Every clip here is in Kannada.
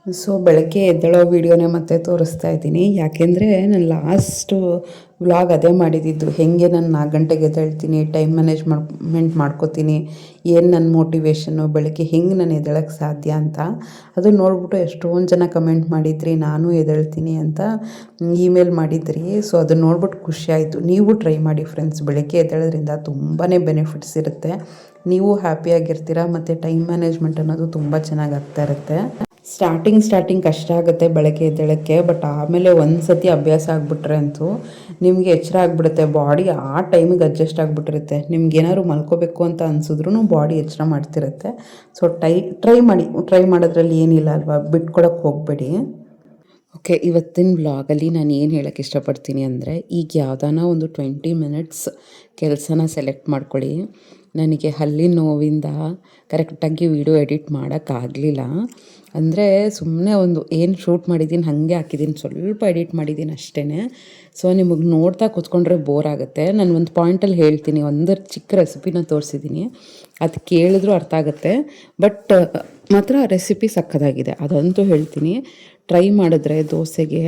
ಸೊ ಬೆಳಗ್ಗೆ ಎದ್ದೇಳೋ ವೀಡಿಯೋನೇ ಮತ್ತೆ ತೋರಿಸ್ತಾ ಇದ್ದೀನಿ. ಯಾಕೆಂದರೆ ನಾನು ಲಾಸ್ಟು ವ್ಲಾಗ್ ಅದೇ ಮಾಡಿದ್ದು, ಹೇಗೆ ನಾನು 4 ಗಂಟೆಗೆ ಎದ್ದೇಳ್ತೀನಿ, ಟೈಮ್ ಮ್ಯಾನೇಜ್ಮೆಂಟ್ ಮಾಡ್ಕೋತೀನಿ, ಏನು ನನ್ನ ಮೋಟಿವೇಶನ್ನು, ಬೆಳಗ್ಗೆ ಹೆಂಗೆ ನಾನು ಎದ್ದೇಳಕ್ಕೆ ಸಾಧ್ಯ ಅಂತ. ಅದು ನೋಡ್ಬಿಟ್ಟು ಎಷ್ಟೊಂದು ಜನ ಕಮೆಂಟ್ ಮಾಡಿದ್ರಿ, ನಾನು ಎದ್ದೇಳ್ತೀನಿ ಅಂತ ಇಮೇಲ್ ಮಾಡಿದ್ರಿ. ಸೊ ಅದನ್ನು ನೋಡ್ಬಿಟ್ಟು ಖುಷಿ ಆಯಿತು. ನೀವು ಟ್ರೈ ಮಾಡಿ ಫ್ರೆಂಡ್ಸ್, ಬೆಳಗ್ಗೆ ಎದ್ದೇಳೋದ್ರಿಂದ ತುಂಬಾ ಬೆನಿಫಿಟ್ಸ್ ಇರುತ್ತೆ. ನೀವು ಹ್ಯಾಪಿಯಾಗಿರ್ತೀರ ಮತ್ತು ಟೈಮ್ ಮ್ಯಾನೇಜ್ಮೆಂಟ್ ಅನ್ನೋದು ತುಂಬ ಚೆನ್ನಾಗಿ ಆಗ್ತಾ ಇರುತ್ತೆ. ಸ್ಟಾರ್ಟಿಂಗ್ ಕಷ್ಟ ಆಗುತ್ತೆ ಬೆಳಗ್ಗೆ ಎದ್ದೇಳೋಕ್ಕೆ, ಬಟ್ ಆಮೇಲೆ ಒಂದು ಸತಿ ಅಭ್ಯಾಸ ಆಗಿಬಿಟ್ರೆ ಅಂತೂ ನಿಮಗೆ ಎಚ್ಚರ ಆಗಿಬಿಡುತ್ತೆ. ಬಾಡಿ ಆ ಟೈಮಿಗೆ ಅಡ್ಜಸ್ಟ್ ಆಗಿಬಿಟ್ಟಿರುತ್ತೆ. ನಿಮ್ಗೆ ಏನಾದ್ರು ಮಲ್ಕೋಬೇಕು ಅಂತ ಅನ್ಸಿದ್ರೂ ಬಾಡಿ ಎಚ್ಚರ ಮಾಡ್ತಿರುತ್ತೆ. ಸೊ ಟ್ರೈ ಮಾಡೋದ್ರಲ್ಲಿ ಏನಿಲ್ಲ ಅಲ್ವಾ, ಬಿಟ್ಕೊಡಕ್ಕೆ ಹೋಗಬೇಡಿ. ಓಕೆ, ಇವತ್ತಿನ ವ್ಲಾಗಲ್ಲಿ ನಾನು ಏನು ಹೇಳೋಕ್ಕೆ ಇಷ್ಟಪಡ್ತೀನಿ ಅಂದರೆ, ಈಗ ಯಾವುದಾನ ಒಂದು 20 ಮಿನಿಟ್ಸ್ ಕೆಲಸನ ಸೆಲೆಕ್ಟ್ ಮಾಡ್ಕೊಳ್ಳಿ. ನನಗೆ ಹಲ್ಲಿನ ನೋವಿಂದ ಕರೆಕ್ಟಾಗಿ ವಿಡಿಯೋ ಎಡಿಟ್ ಮಾಡೋಕ್ಕಾಗಲಿಲ್ಲ. ಅಂದರೆ ಸುಮ್ಮನೆ ಒಂದು ಏನು ಶೂಟ್ ಮಾಡಿದ್ದೀನಿ ಹಾಗೆ ಹಾಕಿದ್ದೀನಿ, ಸ್ವಲ್ಪ ಎಡಿಟ್ ಮಾಡಿದ್ದೀನಿ ಅಷ್ಟೇ. ಸೊ ನಿಮಗೆ ನೋಡ್ತಾ ಕೂತ್ಕೊಂಡ್ರೆ ಬೋರ್ ಆಗುತ್ತೆ. ನಾನು ಒಂದು ಪಾಯಿಂಟಲ್ಲಿ ಹೇಳ್ತೀನಿ, ಒಂದು ಚಿಕ್ಕ ರೆಸಿಪಿನ ತೋರಿಸಿದ್ದೀನಿ, ಅದು ಕೇಳಿದ್ರೂ ಅರ್ಥ ಆಗುತ್ತೆ. ಬಟ್ ಮಾತ್ರ ರೆಸಿಪಿ ಸಕ್ಕತ್ತಾಗಿದೆ, ಅದಂತೂ ಹೇಳ್ತೀನಿ. ಟ್ರೈ ಮಾಡಿದ್ರೆ ದೋಸೆಗೆ,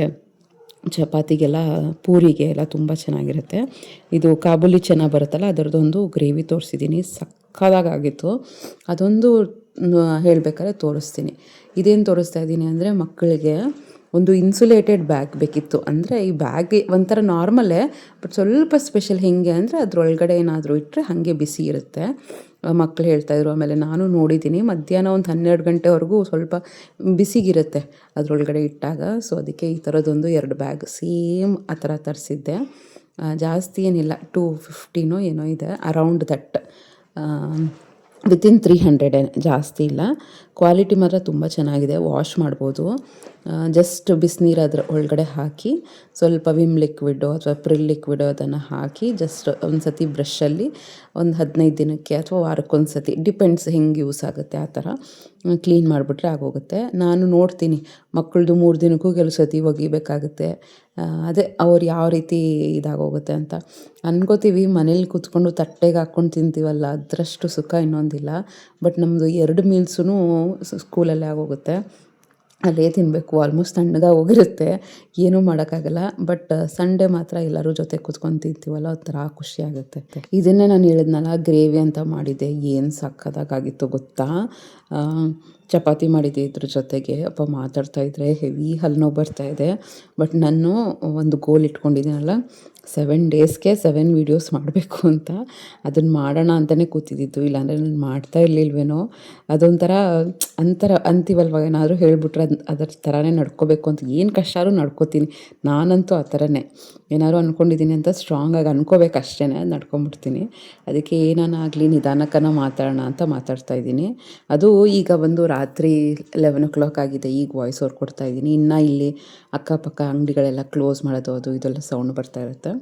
ಚಪಾತಿಗೆಲ್ಲ, ಪೂರಿಗೆ ಎಲ್ಲ ತುಂಬ ಚೆನ್ನಾಗಿರುತ್ತೆ. ಇದು ಕಾಬೂಲಿ ಚೆನ್ನಾಗಿ ಬರುತ್ತಲ್ಲ, ಅದರದ್ದೊಂದು ಗ್ರೇವಿ ತೋರಿಸಿದ್ದೀನಿ, ಸಕ್ಕತ್ತಾಗಿತ್ತು. ಅದೊಂದು ಹೇಳಬೇಕಾದ್ರೆ ತೋರಿಸ್ತೀನಿ. ಇದೇನು ತೋರಿಸ್ತಾ ಇದ್ದೀನಿ ಅಂದರೆ, ಮಕ್ಕಳಿಗೆ ಒಂದು ಇನ್ಸುಲೇಟೆಡ್ ಬ್ಯಾಗ್ ಬೇಕಿತ್ತು. ಅಂದರೆ ಈ ಬ್ಯಾಗ್ ಒಂಥರ ನಾರ್ಮಲ್ಲೇ, ಬಟ್ ಸ್ವಲ್ಪ ಸ್ಪೆಷಲ್. ಹೇಗೆ ಅಂದರೆ ಅದರೊಳಗಡೆ ಏನಾದರೂ ಇಟ್ಟರೆ ಹಾಗೆ ಬಿಸಿ ಇರುತ್ತೆ. ಮಕ್ಕಳು ಹೇಳ್ತಾಯಿದ್ರು. ಆಮೇಲೆ ನಾನು ನೋಡಿದ್ದೀನಿ, ಮಧ್ಯಾಹ್ನ ಒಂದು 12 ಗಂಟೆವರೆಗೂ ಸ್ವಲ್ಪ ಬಿಸಿಗಿರುತ್ತೆ ಅದರೊಳಗಡೆ ಇಟ್ಟಾಗ. ಸೊ ಅದಕ್ಕೆ ಈ ಥರದೊಂದು 2 ಬ್ಯಾಗ್ ಸೇಮ್ ಆ ಥರ ತರಿಸಿದ್ದೆ. ಜಾಸ್ತಿ ಏನಿಲ್ಲ, 250 ಏನೋ ಇದೆ, ಅರೌಂಡ್ ದಟ್. ವಿತಿನ್ 300 ಜಾಸ್ತಿ ಇಲ್ಲ. ಕ್ವಾಲಿಟಿ ಮಾತ್ರ ತುಂಬ ಚೆನ್ನಾಗಿದೆ. ವಾಶ್ ಮಾಡ್ಬೋದು. ಜಸ್ಟ್ ಬಿಸಿನೀರು ಅದರ ಒಳಗಡೆ ಹಾಕಿ, ಸ್ವಲ್ಪ ವಿಮ್ ಲಿಕ್ವಿಡ್ಡು ಅಥವಾ ಪ್ರಿಲ್ ಲಿಕ್ವಿಡು ಅದನ್ನು ಹಾಕಿ, ಜಸ್ಟ್ ಒಂದು ಸತಿ ಬ್ರಷಲ್ಲಿ ಒಂದು 15 ದಿನಕ್ಕೆ ಅಥವಾ ವಾರಕ್ಕೊಂದು ಸತಿ, ಡಿಪೆಂಡ್ಸ್ ಹೆಂಗೆ ಯೂಸ್ ಆಗುತ್ತೆ ಆ ಥರ ಕ್ಲೀನ್ ಮಾಡಿಬಿಟ್ರೆ ಆಗೋಗುತ್ತೆ. ನಾನು ನೋಡ್ತೀನಿ, ಮಕ್ಕಳದು 3 ದಿನಕ್ಕೂ ಕೆಲವು ಸತಿ ಒಗಿಬೇಕಾಗುತ್ತೆ. ಅದೇ ಅವ್ರು ಯಾವ ರೀತಿ ಇದಾಗೋಗುತ್ತೆ ಅಂತ ಅನ್ಕೋತೀವಿ. ಮನೇಲಿ ಕೂತ್ಕೊಂಡು ತಟ್ಟೆಗೆ ಹಾಕ್ಕೊಂಡು ತಿಂತೀವಲ್ಲ, ಅದರಷ್ಟು ಸುಖ ಇನ್ನೊಂದಿಲ್ಲ. ಬಟ್ ನಮ್ಮದು 2 ಮೀಲ್ಸೂ ಸ್ಕೂಲಲ್ಲೇ ಆಗೋಗುತ್ತೆ, ಅಲ್ಲೇ ತಿನ್ನಬೇಕು. ಆಲ್ಮೋಸ್ಟ್ ತಣ್ಣಗೆ ಹೋಗಿರುತ್ತೆ, ಏನೂ ಮಾಡೋಕ್ಕಾಗಲ್ಲ. ಬಟ್ ಸಂಡೇ ಮಾತ್ರ ಎಲ್ಲರೂ ಜೊತೆ ಕೂತ್ಕೊಂಡು ತಿಂತೀವಲ್ಲ, ಒಂಥರ ಖುಷಿಯಾಗುತ್ತೆ. ಇದನ್ನೇ ನಾನು ಹೇಳಿದ್ನಲ್ಲ, ಗ್ರೇವಿ ಅಂತ ಮಾಡಿದ್ದೆ, ಏನು ಸಕ್ಕತ್ತಾಗಿತ್ತು ಗೊತ್ತಾ. ಚಪಾತಿ ಮಾಡಿದ್ದೆ ಇದ್ರ ಜೊತೆಗೆ. ಅಪ್ಪ ಮಾತಾಡ್ತಾಯಿದ್ರೆ ಹೆವಿ ಹಲ್ಲು ನೋವು ಬರ್ತಾಯಿದೆ. ಬಟ್ ನಾನು ಒಂದು ಗೋಲ್ ಇಟ್ಕೊಂಡಿದ್ದೀನಲ್ಲ, 7 ಡೇಸ್ಗೆ 7 ವೀಡಿಯೋಸ್ ಮಾಡಬೇಕು ಅಂತ. ಅದನ್ನು ಮಾಡೋಣ ಅಂತಲೇ ಕೂತಿದ್ದಿದ್ದು, ಇಲ್ಲಾಂದರೆ ನಾನು ಮಾಡ್ತಾ ಇರಲಿಲ್ವೇನೋ. ಅದೊಂಥರ ಅಂತೀವಲ್ವ, ಏನಾದರೂ ಹೇಳಿಬಿಟ್ರೆ ಅದರ ಥರನೇ ನಡ್ಕೋಬೇಕು ಅಂತ. ಏನು ಕಷ್ಟ ಆದ್ರೂ ನಡ್ಕೋತೀನಿ ನಾನಂತೂ. ಆ ಥರನೇ ಏನಾದ್ರು ಅಂದ್ಕೊಂಡಿದ್ದೀನಿ ಅಂತ ಸ್ಟ್ರಾಂಗಾಗಿ ಅನ್ಕೋಬೇಕು ಅಷ್ಟೇ, ನಡ್ಕೊಂಬಿಡ್ತೀನಿ. ಅದಕ್ಕೆ ಏನಾಗಲಿ ನಿಧಾನಕ್ಕನ ಮಾತಾಡೋಣ ಅಂತ ಮಾತಾಡ್ತಾಯಿದ್ದೀನಿ. ಅದು ಈಗ ಬಂದು ರಾತ್ರಿ 11 o'clock ಆಗಿದೆ. ಈಗ ವಾಯ್ಸ್ ಓವರ್ ಕೊಡ್ತಾಯಿದ್ದೀನಿ. ಇನ್ನು ಇಲ್ಲಿ ಅಕ್ಕಪಕ್ಕ ಅಂಗಡಿಗಳೆಲ್ಲ ಕ್ಲೋಸ್ ಮಾಡೋದು, ಅದು ಇದೆಲ್ಲ ಸೌಂಡ್ ಬರ್ತಾ ಇರುತ್ತೆ.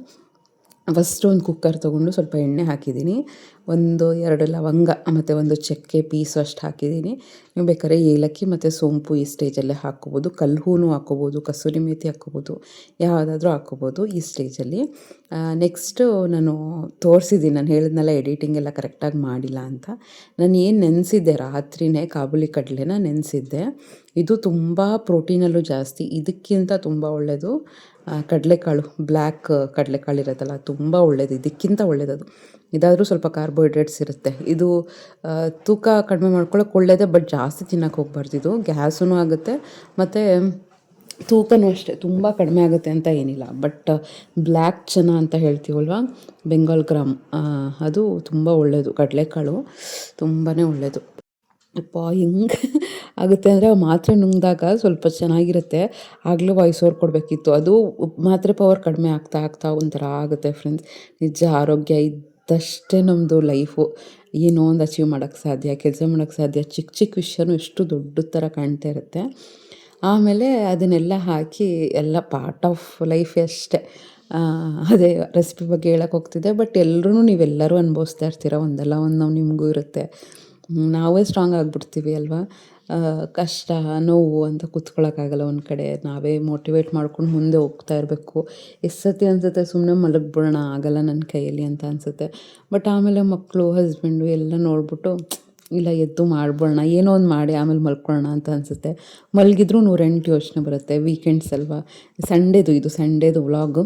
ಫಸ್ಟು ಒಂದು ಕುಕ್ಕರ್ ತೊಗೊಂಡು ಸ್ವಲ್ಪ ಎಣ್ಣೆ ಹಾಕಿದ್ದೀನಿ, 1-2 ಲವಂಗ ಮತ್ತು 1 ಚಕ್ಕೆ ಪೀಸು ಅಷ್ಟು ಹಾಕಿದ್ದೀನಿ. ನೀವು ಬೇಕಾದ್ರೆ ಏಲಕ್ಕಿ ಮತ್ತು ಸೋಂಪು ಈ ಸ್ಟೇಜಲ್ಲೇ ಹಾಕ್ಕೋಬೋದು. ಕಲ್ಲು ಹಾಕ್ಕೋಬೋದು, ಕಸೂರಿ ಮೇಥಿ ಹಾಕ್ಕೋಬೋದು, ಯಾವುದಾದ್ರೂ ಹಾಕ್ಕೋಬೋದು ಈ ಸ್ಟೇಜಲ್ಲಿ. ನೆಕ್ಸ್ಟು ನಾನು ತೋರಿಸಿದ್ದೀನಿ, ನಾನು ಹೇಳಿದ್ನಲ್ಲ ಎಡಿಟಿಂಗ್ ಎಲ್ಲ ಕರೆಕ್ಟಾಗಿ ಮಾಡಿಲ್ಲ ಅಂತ. ನಾನು ಏನು ನೆನೆಸಿದ್ದೆ ರಾತ್ರಿಯೇ, ಕಾಬೂಲಿ ಕಡಲೆನ ನೆನೆಸಿದ್ದೆ. ಇದು ತುಂಬ ಪ್ರೋಟೀನಲ್ಲೂ ಜಾಸ್ತಿ, ಇದಕ್ಕಿಂತ ತುಂಬ ಒಳ್ಳೆಯದು ಕಡಲೆಕಾಳು. ಬ್ಲ್ಯಾಕ್ ಕಡಲೆಕಾಳು ಇರುತ್ತಲ್ಲ, ತುಂಬ ಒಳ್ಳೆಯದು, ಇದಕ್ಕಿಂತ ಒಳ್ಳೆಯದದು. ಇದಾದರೂ ಸ್ವಲ್ಪ ಕಾರ್ಬೋಹೈಡ್ರೇಟ್ಸ್ ಇರುತ್ತೆ. ಇದು ತೂಕ ಕಡಿಮೆ ಮಾಡ್ಕೊಳ್ಳೋಕೆ ಒಳ್ಳೆಯದೇ, ಬಟ್ ಜಾಸ್ತಿ ತಿನ್ನೋಕೆ ಹೋಗ್ಬಾರ್ದು. ಇದು ಗ್ಯಾಸೂ ಆಗುತ್ತೆ ಮತ್ತು ತೂಕನೂ ಅಷ್ಟೇ ತುಂಬ ಕಡಿಮೆ ಆಗುತ್ತೆ ಅಂತ ಏನಿಲ್ಲ. ಬಟ್ ಬ್ಲ್ಯಾಕ್ ಚನಾ ಅಂತ ಹೇಳ್ತೀವಲ್ವ, ಬೆಂಗಾಲ್ ಗ್ರಾಮ್, ಅದು ತುಂಬ ಒಳ್ಳೆಯದು. ಕಡಲೆಕಾಳು ತುಂಬಾ ಒಳ್ಳೆಯದು. ಅಪ್ಪ ಹೆಂಗೆ ಆಗುತ್ತೆ ಅಂದರೆ, ಮಾತ್ರೆ ನುಂಗಿದಾಗ ಸ್ವಲ್ಪ ಚೆನ್ನಾಗಿರುತ್ತೆ. ಆಗಲೂ ವಾಯ್ಸ್ ಓವರ್ ಕೊಡಬೇಕಿತ್ತು. ಅದು ಮಾತ್ರೆ ಪವರ್ ಕಡಿಮೆ ಆಗ್ತಾ ಒಂಥರ ಆಗುತ್ತೆ ಫ್ರೆಂಡ್ಸ್. ನಿಜ, ಆರೋಗ್ಯ ಇದ್ದಷ್ಟೇ ನಮ್ಮದು ಲೈಫು. ಏನೋ ಒಂದು ಅಚೀವ್ ಮಾಡೋಕ್ಕೆ ಸಾಧ್ಯ, ಕೆಲಸ ಮಾಡೋಕ್ಕೆ ಸಾಧ್ಯ. ಚಿಕ್ಕ ವಿಷಯನೂ ಎಷ್ಟು ದೊಡ್ಡ ಥರ ಕಾಣ್ತಾ ಇರುತ್ತೆ. ಆಮೇಲೆ ಅದನ್ನೆಲ್ಲ ಹಾಕಿ ಎಲ್ಲ ಪಾರ್ಟ್ ಆಫ್ ಲೈಫ್ ಅಷ್ಟೇ. ಅದೇ ರೆಸಿಪಿ ಬಗ್ಗೆ ಹೇಳಕ್ಕೆ ಹೋಗ್ತಿದ್ದೆ. ಬಟ್ ನೀವೆಲ್ಲರೂ ಅನುಭವಿಸ್ತಾ ಇರ್ತೀರ, ಒಂದಲ್ಲ ಒಂದು ನೋವು ನಿಮಗೂ ಇರುತ್ತೆ. ನಾವೇ ಸ್ಟ್ರಾಂಗ್ ಆಗಿಬಿಡ್ತೀವಿ ಅಲ್ವಾ. ಕಷ್ಟ ನೋವು ಅಂತ ಕೂತ್ಕೊಳ್ಳೋಕ್ಕಾಗಲ್ಲ ಒಂದು ಕಡೆ. ನಾವೇ ಮೋಟಿವೇಟ್ ಮಾಡ್ಕೊಂಡು ಮುಂದೆ ಹೋಗ್ತಾ ಇರಬೇಕು. ಎಷ್ಟು ಸತಿ ಅನಿಸುತ್ತೆ ಸುಮ್ಮನೆ ಮಲಗಿಬಿಡೋಣ, ಆಗಲ್ಲ ನನ್ನ ಕೈಯಲ್ಲಿ ಅಂತ ಅನಿಸುತ್ತೆ. ಬಟ್ ಆಮೇಲೆ ಮಕ್ಕಳು, ಹಸ್ಬೆಂಡು ಎಲ್ಲ ನೋಡಿಬಿಟ್ಟು ಇಲ್ಲ ಎದ್ದು ಮಾಡ್ಬೋಣ, ಏನೋ ಒಂದು ಮಾಡಿ ಆಮೇಲೆ ಮಲ್ಕೊಳ್ಳೋಣ ಅಂತ ಅನಿಸುತ್ತೆ. ಮಲಗಿದ್ರೂ 108 ಯೋಚನೆ ಬರುತ್ತೆ. ವೀಕೆಂಡ್ಸ್ ಅಲ್ವಾ, ಸಂಡೇದು ವ್ಲಾಗು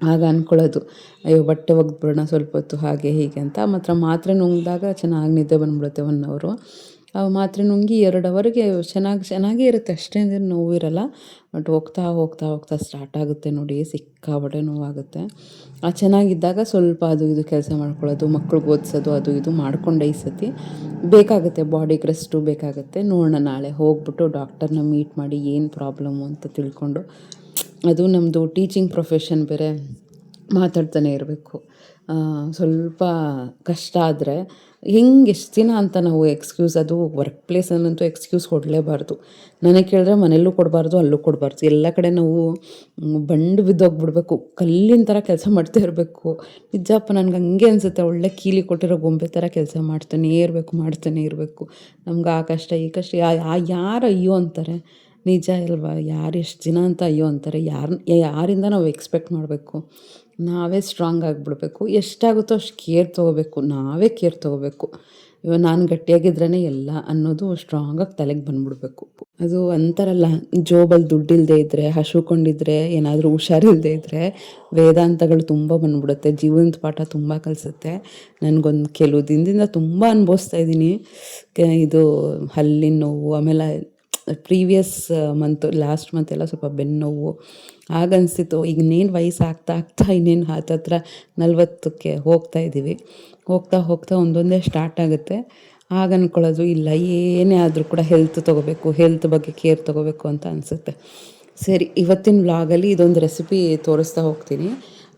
ಆಗ ಅಂದ್ಕೊಳ್ಳೋದು, ಅಯ್ಯೋ ಬಟ್ಟೆ ಒಗೆದ್ಬಿಡೋಣ ಸ್ವಲ್ಪ ಹೊತ್ತು ಹಾಗೆ ಹೀಗೆ ಅಂತ. ಮಾತ್ರೆ ನುಂಗಿದಾಗ ಚೆನ್ನಾಗಿ ನಿದ್ದೆ ಬಂದುಬಿಡುತ್ತೆ 1 ಅವರು. ಮಾತ್ರೆ ನುಂಗಿ 2 ಅವರ್ಗೆ ಚೆನ್ನಾಗೇ ಇರುತ್ತೆ, ಅಷ್ಟೇನು ನೋವಿರಲ್ಲ. ಬಟ್ ಹೋಗ್ತಾ ಸ್ಟಾರ್ಟ್ ಆಗುತ್ತೆ ನೋಡಿ, ಸಿಕ್ಕಾಪಟ್ಟೆ ನೋವಾಗುತ್ತೆ. ಚೆನ್ನಾಗಿದ್ದಾಗ ಸ್ವಲ್ಪ ಅದು ಇದು ಕೆಲಸ ಮಾಡ್ಕೊಳ್ಳೋದು, ಮಕ್ಳಿಗೆ ಓದಿಸೋದು ಅದು ಇದು ಮಾಡಿಕೊಂಡೆ ಈ ಸತಿ ಬೇಕಾಗುತ್ತೆ, ಬಾಡಿಗೆ ರೆಸ್ಟು ಬೇಕಾಗುತ್ತೆ. ನೋಡೋಣ ನಾಳೆ ಹೋಗ್ಬಿಟ್ಟು ಡಾಕ್ಟರ್ನ ಮೀಟ್ ಮಾಡಿ ಏನು ಪ್ರಾಬ್ಲಮ್ಮು ಅಂತ ತಿಳ್ಕೊಂಡು. ಅದು ನಮ್ಮದು ಟೀಚಿಂಗ್ ಪ್ರೊಫೆಷನ್ ಬೇರೆ, ಮಾತಾಡ್ತಾನೆ ಇರಬೇಕು. ಸ್ವಲ್ಪ ಕಷ್ಟ ಆದರೆ ಎಷ್ಟು ದಿನ ಅಂತ ನಾವು ಎಕ್ಸ್ಕ್ಯೂಸ್, ಅದು ವರ್ಕ್ ಪ್ಲೇಸಲ್ಲಂತೂ ಎಕ್ಸ್ಕ್ಯೂಸ್ ಕೊಡಲೇಬಾರ್ದು. ನನಗೆ ಕೇಳಿದ್ರೆ ಮನೆಯಲ್ಲೂ ಕೊಡಬಾರ್ದು, ಅಲ್ಲೂ ಕೊಡಬಾರ್ದು. ಎಲ್ಲ ಕಡೆ ನಾವು ಬಂಡು ಬಿದ್ದೋಗ್ಬಿಡ್ಬೇಕು, ಕಲ್ಲಿನ ಥರ ಕೆಲಸ ಮಾಡ್ತಾ ಇರಬೇಕು. ನಿಜಪ್ಪ ನನಗೆ ಹಂಗೆ ಅನಿಸುತ್ತೆ, ಒಳ್ಳೆ ಕೀಲಿ ಕೊಟ್ಟಿರೋ ಗೊಂಬೆ ಥರ ಕೆಲಸ ಮಾಡ್ತಾನೇ ಇರಬೇಕು. ನಮ್ಗೆ ಆ ಕಷ್ಟ ಈ ಕಷ್ಟ ಯಾರು ಅಯ್ಯೋ ಅಂತಾರೆ, ನಿಜ ಅಲ್ವಾ? ಯಾರು ಎಷ್ಟು ದಿನ ಅಂತ ಅಯ್ಯೋ ಅಂತಾರೆ. ಯಾರಿಂದ ನಾವು ಎಕ್ಸ್ಪೆಕ್ಟ್ ಮಾಡಬೇಕು? ನಾವೇ ಸ್ಟ್ರಾಂಗ್ ಆಗಿಬಿಡ್ಬೇಕು. ಎಷ್ಟಾಗುತ್ತೋ ಅಷ್ಟು ನಾವೇ ಕೇರ್ ತೊಗೋಬೇಕು. ಇವಾಗ ನಾನು ಗಟ್ಟಿಯಾಗಿದ್ರೇ ಎಲ್ಲ ಅನ್ನೋದು ಸ್ಟ್ರಾಂಗಾಗಿ ತಲೆಗೆ ಬಂದುಬಿಡ್ಬೇಕು. ಅದು ಅಂತಾರಲ್ಲ, ಜೋಬಲ್ಲಿ ದುಡ್ಡಿಲ್ಲದೆ ಇದ್ದರೆ, ಹಸುಕೊಂಡಿದ್ರೆ, ಏನಾದರೂ ಹುಷಾರಿಲ್ಲದೆ ಇದ್ದರೆ ವೇದಾಂತಗಳು ತುಂಬ ಬಂದುಬಿಡುತ್ತೆ. ಜೀವನದ ಪಾಠ ತುಂಬ ಕಲಿಸುತ್ತೆ. ನನಗೊಂದು ಕೆಲವು ದಿನದಿಂದ ತುಂಬ ಅನುಭವಿಸ್ತಾ ಇದ್ದೀನಿ. ಇದು ಹಲ್ಲಿನ ನೋವು, ಆಮೇಲೆ ಪ್ರೀವಿಯಸ್ ಲಾಸ್ಟ್ ಮಂತ್ ಎಲ್ಲ ಸ್ವಲ್ಪ ಬೆನ್ನೋವು. ಆಗ ಅನಿಸ್ತಿತ್ತು, ಈಗ ಇನ್ನೇನು ವಯಸ್ಸು ಆಗ್ತಾ ಇನ್ನೇನು ಹತ್ತತ್ರ 40ಕ್ಕೆ ಹೋಗ್ತಾ ಇದ್ದೀವಿ. ಹೋಗ್ತಾ ಒಂದೊಂದೇ ಸ್ಟಾರ್ಟ್ ಆಗುತ್ತೆ. ಆಗ ಅಂದ್ಕೊಳ್ಳೋದು, ಇಲ್ಲ ಏನೇ ಆದರೂ ಕೂಡ ಹೆಲ್ತ್ ಬಗ್ಗೆ ಕೇರ್ ತೊಗೋಬೇಕು ಅಂತ ಅನಿಸುತ್ತೆ. ಸರಿ, ಇವತ್ತಿನ ವ್ಲಾಗಲ್ಲಿ ಇದೊಂದು ರೆಸಿಪಿ ತೋರಿಸ್ತಾ ಹೋಗ್ತೀನಿ.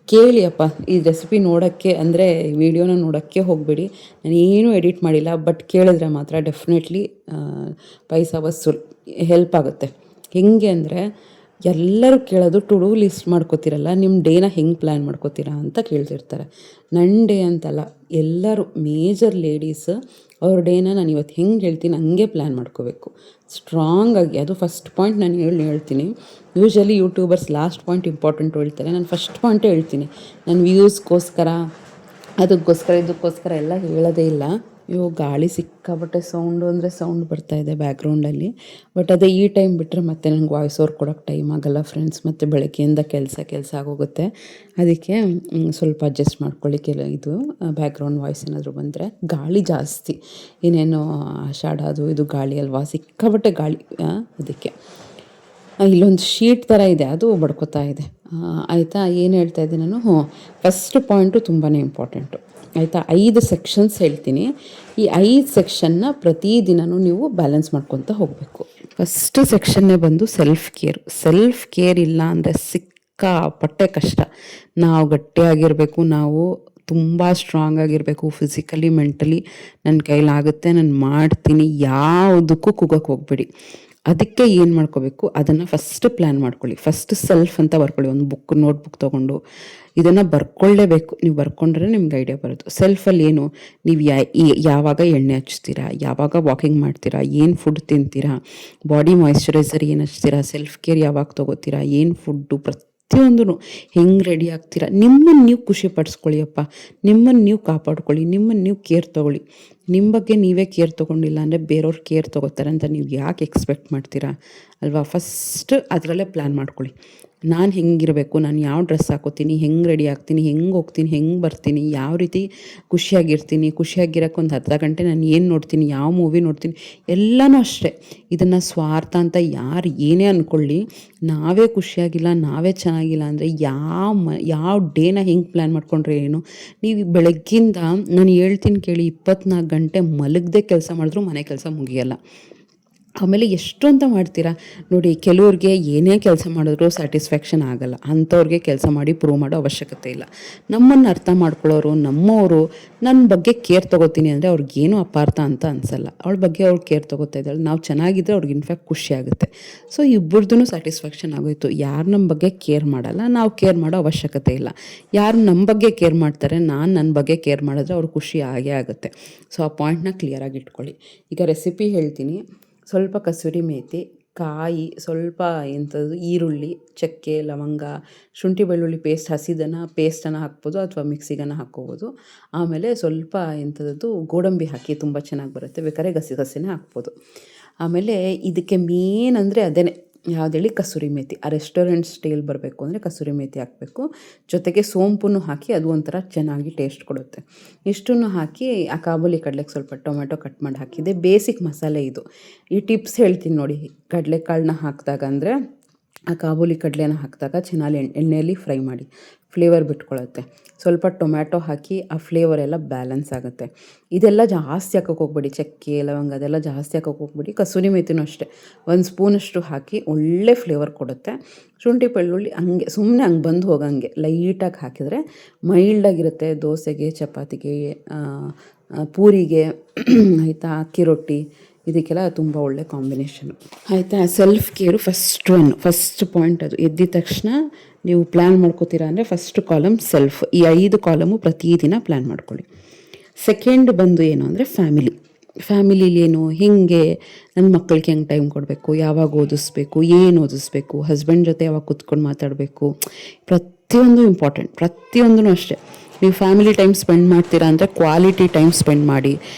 ಕೇಳಿ ಅಪ್ಪ, ಈ ರೆಸಿಪಿ ನೋಡೋಕ್ಕೆ ಅಂದರೆ ವಿಡಿಯೋನ ನೋಡೋಕ್ಕೆ ಹೋಗಬೇಡಿ, ನಾನು ಏನೂ ಎಡಿಟ್ ಮಾಡಿಲ್ಲ. ಬಟ್ ಕೇಳಿದ್ರೆ ಮಾತ್ರ ಡೆಫಿನೆಟ್ಲಿ ಪೈಸಾ ವಸೂಲ್ ಹೆಲ್ಪ್ ಆಗುತ್ತೆ. ಹೆಂಗೆ ಅಂದರೆ, ಎಲ್ಲರೂ ಕೇಳೋದು ಟು ಡೂ ಲಿಸ್ಟ್ ಮಾಡ್ಕೋತೀರಲ್ಲ, ನಿಮ್ಮ ಡೇನ ಹೆಂಗೆ ಪ್ಲ್ಯಾನ್ ಮಾಡ್ಕೋತೀರಾ ಅಂತ ಕೇಳ್ತಿರ್ತಾರೆ. ನನ್ನ ಡೇ ಅಂತಲ್ಲ, ಎಲ್ಲರೂ ಮೇಜರ್ ಲೇಡೀಸ್ ಅವ್ರ ಡೇನ ನಾನು ಇವತ್ತು ಹೆಂಗೆ ಹೇಳ್ತೀನಿ ಹಂಗೆ ಪ್ಲ್ಯಾನ್ ಮಾಡ್ಕೋಬೇಕು ಸ್ಟ್ರಾಂಗಾಗಿ. ಅದು ಫಸ್ಟ್ ಪಾಯಿಂಟ್ ನಾನು ಹೇಳ್ತೀನಿ. Usually YouTubers last point important ಹೇಳ್ತಾರೆ, ನಾನು ಫಸ್ಟ್ ಪಾಯಿಂಟೇ ಹೇಳ್ತೀನಿ. ನಾನು ವ್ಯೂಸ್ಗೋಸ್ಕರ ಇದಕ್ಕೋಸ್ಕರ ಎಲ್ಲ ಹೇಳೋದೇ ಇಲ್ಲ. ಗಾಳಿ ಸಿಕ್ಕಾಬಟ್ಟೆ ಸೌಂಡ್ ಬರ್ತಾಯಿದೆ ಬ್ಯಾಕ್ಗ್ರೌಂಡಲ್ಲಿ. ಬಟ್ ಅದೇ ಈ ಟೈಮ್ ಬಿಟ್ಟರೆ ಮತ್ತೆ ನನಗೆ ವಾಯ್ಸ್ ಓವರ್ ಕೊಡೋಕ್ಕೆ ಟೈಮ್ ಆಗೋಲ್ಲ ಫ್ರೆಂಡ್ಸ್. ಮತ್ತು ಬೆಳಗ್ಗೆಯಿಂದ ಕೆಲಸ ಆಗೋಗುತ್ತೆ. ಅದಕ್ಕೆ ಸ್ವಲ್ಪ ಅಡ್ಜಸ್ಟ್ ಮಾಡ್ಕೊಳ್ಳಿ. ಇದು ಬ್ಯಾಕ್ಗ್ರೌಂಡ್ ವಾಯ್ಸ್ ಏನಾದರೂ ಬಂದರೆ. ಗಾಳಿ ಜಾಸ್ತಿ, ಏನೇನೋ ಆಷಾಢ ಅದು ಇದು ಗಾಳಿ ಅಲ್ವಾ, ಸಿಕ್ಕಾಬಟ್ಟೆ ಗಾಳಿ. ಅದಕ್ಕೆ ಇಲ್ಲೊಂದು ಶೀಟ್ ಥರ ಇದೆ, ಅದು ಬಡ್ಕೋತಾ ಇದೆ. ಆಯಿತಾ, ಏನು ಹೇಳ್ತಾ ಇದ್ದೀನಿ ನಾನು? ಫಸ್ಟ್ ಪಾಯಿಂಟು ತುಂಬಾ ಇಂಪಾರ್ಟೆಂಟು. ಆಯಿತಾ, 5 ಸೆಕ್ಷನ್ಸ್ ಹೇಳ್ತೀನಿ. ಈ 5 ಸೆಕ್ಷನ್ನ ಪ್ರತಿದಿನವೂ ನೀವು ಬ್ಯಾಲೆನ್ಸ್ ಮಾಡ್ಕೊತ ಹೋಗಬೇಕು. ಫಸ್ಟ್ ಸೆಕ್ಷನ್ನೇ ಬಂದು ಸೆಲ್ಫ್ ಕೇರ್ ಇಲ್ಲ ಅಂದರೆ ಸಿಕ್ಕಾಪಟ್ಟೆ ಕಷ್ಟ. ನಾವು ಗಟ್ಟಿಯಾಗಿರಬೇಕು, ನಾವು ತುಂಬ ಸ್ಟ್ರಾಂಗ್ ಆಗಿರಬೇಕು, ಫಿಸಿಕಲಿ ಮೆಂಟಲಿ. ನನ್ನ ಕೈಲಾಗುತ್ತೆ, ನಾನು ಮಾಡ್ತೀನಿ, ಯಾವುದಕ್ಕೂ ಕುಗೋಕ್ಕೆ ಹೋಗಬೇಡಿ. ಅದಕ್ಕೆ ಏನು ಮಾಡ್ಕೋಬೇಕು, ಅದನ್ನು ಫಸ್ಟ್ ಪ್ಲ್ಯಾನ್ ಮಾಡ್ಕೊಳ್ಳಿ. ಫಸ್ಟ್ ಸೆಲ್ಫ್ ಅಂತ ಬರ್ಕೊಳ್ಳಿ. ಒಂದು ನೋಟ್ಬುಕ್ ತೊಗೊಂಡು ಇದನ್ನು ಬರ್ಕೊಳ್ಳೇಬೇಕು. ನೀವು ಬರ್ಕೊಂಡ್ರೆ ನಿಮ್ಗೆ ಐಡಿಯಾ ಬರೋದು. ಸೆಲ್ಫಲ್ಲಿ ಏನು, ನೀವು ಯಾವಾಗ ಎಣ್ಣೆ ಹಚ್ತೀರಾ, ಯಾವಾಗ ವಾಕಿಂಗ್ ಮಾಡ್ತೀರಾ, ಏನು ಫುಡ್ ತಿಂತೀರಾ, ಬಾಡಿ ಮಾಯಿಶ್ಚರೈಸರ್ ಏನು ಹಚ್ತೀರಾ, ಸೆಲ್ಫ್ ಕೇರ್ ಯಾವಾಗ ತೊಗೋತೀರಾ, ಏನು ಫುಡ್ಡು, ಪ್ರತಿಯೊಂದೂ ಹೆಂಗೆ ರೆಡಿ ಆಗ್ತೀರಾ. ನಿಮ್ಮನ್ನು ನೀವು ಖುಷಿ ಪಡಿಸ್ಕೊಳ್ಳಿಯಪ್ಪ, ನಿಮ್ಮನ್ನು ನೀವು ಕಾಪಾಡ್ಕೊಳ್ಳಿ, ನಿಮ್ಮನ್ನು ನೀವು ಕೇರ್ ತೊಗೊಳ್ಳಿ. ನಿಮ್ಮ ಬಗ್ಗೆ ನೀವೇ ಕೇರ್ ತೊಗೊಂಡಿಲ್ಲ ಅಂದರೆ ಬೇರೆಯವ್ರು ಕೇರ್ ತೊಗೋತಾರೆ ಅಂತ ನೀವು ಯಾಕೆ ಎಕ್ಸ್ಪೆಕ್ಟ್ ಮಾಡ್ತೀರಾ ಅಲ್ವಾ? ಫಸ್ಟ್ ಅದರಲ್ಲೇ ಪ್ಲ್ಯಾನ್ ಮಾಡ್ಕೊಳ್ಳಿ. ನಾನು ಹೆಂಗಿರಬೇಕು, ನಾನು ಯಾವ ಡ್ರೆಸ್ ಹಾಕೋತೀನಿ, ಹೆಂಗೆ ರೆಡಿ ಆಗ್ತೀನಿ, ಹೆಂಗೆ ಹೋಗ್ತೀನಿ, ಹೆಂಗೆ ಬರ್ತೀನಿ, ಯಾವ ರೀತಿ ಖುಷಿಯಾಗಿರೋಕ್ಕೆ ಒಂದು ಅರ್ಧ ಗಂಟೆ ನಾನು ಏನು ನೋಡ್ತೀನಿ, ಯಾವ ಮೂವಿ ನೋಡ್ತೀನಿ, ಎಲ್ಲನೂ ಅಷ್ಟೇ. ಇದನ್ನು ಸ್ವಾರ್ಥ ಅಂತ ಯಾರು ಏನೇ ಅಂದ್ಕೊಳ್ಳಿ, ನಾವೇ ಖುಷಿಯಾಗಿಲ್ಲ, ನಾವೇ ಚೆನ್ನಾಗಿಲ್ಲ ಅಂದರೆ ಯಾವ ಡೇನ ಹೆಂಗೆ ಪ್ಲ್ಯಾನ್ ಮಾಡ್ಕೊಂಡ್ರೆ ಏನು? ನೀವು ಬೆಳಗ್ಗಿಂದ ನಾನು ಹೇಳ್ತೀನಿ ಕೇಳಿ, 24 ಗಂಟೆ ಮಲಗದೆ ಕೆಲಸ ಮಾಡಿದ್ರೂ ಮನೆ ಕೆಲಸ ಮುಗಿಯಲ್ಲ. ಆಮೇಲೆ ಎಷ್ಟು ಅಂತ ಮಾಡ್ತೀರಾ ನೋಡಿ. ಕೆಲವ್ರಿಗೆ ಏನೇ ಕೆಲಸ ಮಾಡಿದ್ರೂ ಸ್ಯಾಟಿಸ್ಫ್ಯಾಕ್ಷನ್ ಆಗೋಲ್ಲ. ಅಂಥವ್ರಿಗೆ ಕೆಲಸ ಮಾಡಿ ಪ್ರೂವ್ ಮಾಡೋ ಅವಶ್ಯಕತೆ ಇಲ್ಲ. ನಮ್ಮನ್ನು ಅರ್ಥ ಮಾಡ್ಕೊಳ್ಳೋರು, ನಮ್ಮವರು ನನ್ನ ಬಗ್ಗೆ ಕೇರ್ ತೊಗೋತೀನಿ ಅಂದರೆ ಅವ್ರಿಗೇನು ಅಪಾರ್ಥ ಅಂತ ಅನಿಸಲ್ಲ. ಅವಳ ಬಗ್ಗೆ ಅವ್ಳು ಕೇರ್ ತೊಗೋತಾ ಇದ್ದಾಳೆ, ನಾವು ಚೆನ್ನಾಗಿದ್ದರೆ ಅವ್ರಿಗೆ ಇನ್ಫ್ಯಾಕ್ಟ್ ಖುಷಿ ಆಗುತ್ತೆ. ಸೊ ಇಬ್ಬರದೂ ಸ್ಯಾಟಿಸ್ಫ್ಯಾಕ್ಷನ್ ಆಗೋಯ್ತು. ಯಾರು ನಮ್ಮ ಬಗ್ಗೆ ಕೇರ್ ಮಾಡಲ್ಲ, ನಾವು ಕೇರ್ ಮಾಡೋ ಅವಶ್ಯಕತೆ ಇಲ್ಲ. ಯಾರು ನಮ್ಮ ಬಗ್ಗೆ ಕೇರ್ ಮಾಡ್ತಾರೆ, ನನ್ನ ಬಗ್ಗೆ ಕೇರ್ ಮಾಡಿದ್ರೆ ಅವ್ರಿಗೆ ಖುಷಿ ಆಗೇ ಆಗುತ್ತೆ. ಸೊ ಆ ಪಾಯಿಂಟ್ನ ಕ್ಲಿಯರಾಗಿ ಇಟ್ಕೊಳ್ಳಿ. ಈಗ ರೆಸಿಪಿ ಹೇಳ್ತೀನಿ. ಸ್ವಲ್ಪ ಕಸೂರಿ ಮೇಥಿ, ಕಾಯಿ, ಸ್ವಲ್ಪ ಎಂಥದ್ದು ಈರುಳ್ಳಿ, ಚಕ್ಕೆ, ಲವಂಗ, ಶುಂಠಿ ಬೆಳ್ಳುಳ್ಳಿ ಪೇಸ್ಟನ್ನು ಹಾಕ್ಬೋದು ಅಥವಾ ಮಿಕ್ಸಿಗನ್ನು ಹಾಕ್ಕೋಬೋದು. ಆಮೇಲೆ ಸ್ವಲ್ಪ ಎಂಥದ್ದು ಗೋಡಂಬಿ ಹಾಕಿ ತುಂಬ ಚೆನ್ನಾಗಿ ಬರುತ್ತೆ, ಬೇಕಾದ್ರೆ ಗಸಿನೇ ಹಾಕ್ಬೋದು. ಆಮೇಲೆ ಇದಕ್ಕೆ ಮೇನ್ ಅಂದರೆ ಅದೇನೆ ಯಾವುದೇಳಿ ಕಸೂರಿ ಮೇಥಿ. ಆ ರೆಸ್ಟೋರೆಂಟ್ ಸ್ಟೈಲ್ ಬರಬೇಕು ಅಂದರೆ ಕಸೂರಿ ಮೇಥಿ ಹಾಕಬೇಕು, ಜೊತೆಗೆ ಸೋಂಪನ್ನು ಹಾಕಿ ಅದು ಒಂಥರ ಚೆನ್ನಾಗಿ ಟೇಸ್ಟ್ ಕೊಡುತ್ತೆ. ಇಷ್ಟನ್ನು ಹಾಕಿ ಆ ಕಾಬೂಲಿ ಕಡಲೆಗೆ ಸ್ವಲ್ಪ ಟೊಮೆಟೊ ಕಟ್ ಮಾಡಿ ಹಾಕಿದೆ. ಬೇಸಿಕ್ ಮಸಾಲೆ ಇದು. ಈ ಟಿಪ್ಸ್ ಹೇಳ್ತೀನಿ ನೋಡಿ. ಕಡಲೆಕಾಳನ್ನ ಹಾಕಿದಾಗ ಅಂದರೆ ಆ ಕಾಬೂಲಿ ಕಡಲೆನ ಹಾಕಿದಾಗ ಚೆನ್ನಾಗಿ ಎಣ್ಣೆಯಲ್ಲಿ ಫ್ರೈ ಮಾಡಿ, ಫ್ಲೇವರ್ ಬಿಟ್ಕೊಳ್ಳುತ್ತೆ. ಸ್ವಲ್ಪ ಟೊಮ್ಯಾಟೊ ಹಾಕಿ ಆ ಫ್ಲೇವರ್ ಎಲ್ಲ ಬ್ಯಾಲೆನ್ಸ್ ಆಗುತ್ತೆ. ಇದೆಲ್ಲ ಜಾಸ್ತಿ ಹಾಕೋಕೆ ಹೋಗ್ಬೇಡಿ, ಚಕ್ಕೆ ಲವಂಗ ಅದೆಲ್ಲ ಜಾಸ್ತಿ ಹಾಕೋಕೆ ಹೋಗ್ಬೇಡಿ. ಕಸೂರಿ ಮೇಥಿನೂ ಅಷ್ಟೇ 1 ಸ್ಪೂನಷ್ಟು ಹಾಕಿ ಒಳ್ಳೆ ಫ್ಲೇವರ್ ಕೊಡುತ್ತೆ. ಶುಂಠಿ ಬೆಳ್ಳುಳ್ಳಿ ಹಂಗೆ ಸುಮ್ಮನೆ ಹಂಗೆ ಬಂದು ಹೋಗಂಗೆ ಲೈಟಾಗಿ ಹಾಕಿದರೆ ಮೈಲ್ಡಾಗಿರುತ್ತೆ. ದೋಸೆಗೆ, ಚಪಾತಿಗೆ, ಪೂರಿಗೆ ಆಯಿತಾ, ಅಕ್ಕಿ ರೊಟ್ಟಿ ಇದಕ್ಕೆಲ್ಲ ತುಂಬ ಒಳ್ಳೆ ಕಾಂಬಿನೇಷನು ಆಯಿತಾ. Self care first point. ಅದು ಎದ್ದಿದ ತಕ್ಷಣ ನೀವು ಪ್ಲ್ಯಾನ್ ಮಾಡ್ಕೋತೀರಾ ಅಂದರೆ ಫಸ್ಟ್ ಕಾಲಮ್ ಸೆಲ್ಫ್. ಈ 5 ಕಾಲಮು ಪ್ರತಿದಿನ ಪ್ಲ್ಯಾನ್ ಮಾಡ್ಕೊಳ್ಳಿ. ಸೆಕೆಂಡ್ ಬಂದು ಏನು ಅಂದರೆ ಫ್ಯಾಮಿಲಿಲೇನು, ಹಿಂಗೆ ನನ್ನ ಮಕ್ಕಳಿಗೆ ಹೆಂಗೆ ಟೈಮ್ ಕೊಡಬೇಕು, ಯಾವಾಗ ಓದಿಸ್ಬೇಕು, ಏನು ಓದಿಸ್ಬೇಕು, ಹಸ್ಬೆಂಡ್ ಜೊತೆ ಯಾವಾಗ ಕೂತ್ಕೊಂಡು ಮಾತಾಡಬೇಕು, ಪ್ರತಿಯೊಂದು ಇಂಪಾರ್ಟೆಂಟ್. ಪ್ರತಿಯೊಂದೂ ಅಷ್ಟೇ. ನೀವು ಫ್ಯಾಮಿಲಿ ಟೈಮ್ ಸ್ಪೆಂಡ್ ಮಾಡ್ತೀರಾ ಅಂದರೆ ಕ್ವಾಲಿಟಿ ಟೈಮ್ ಸ್ಪೆಂಡ್ ಮಾಡಿ.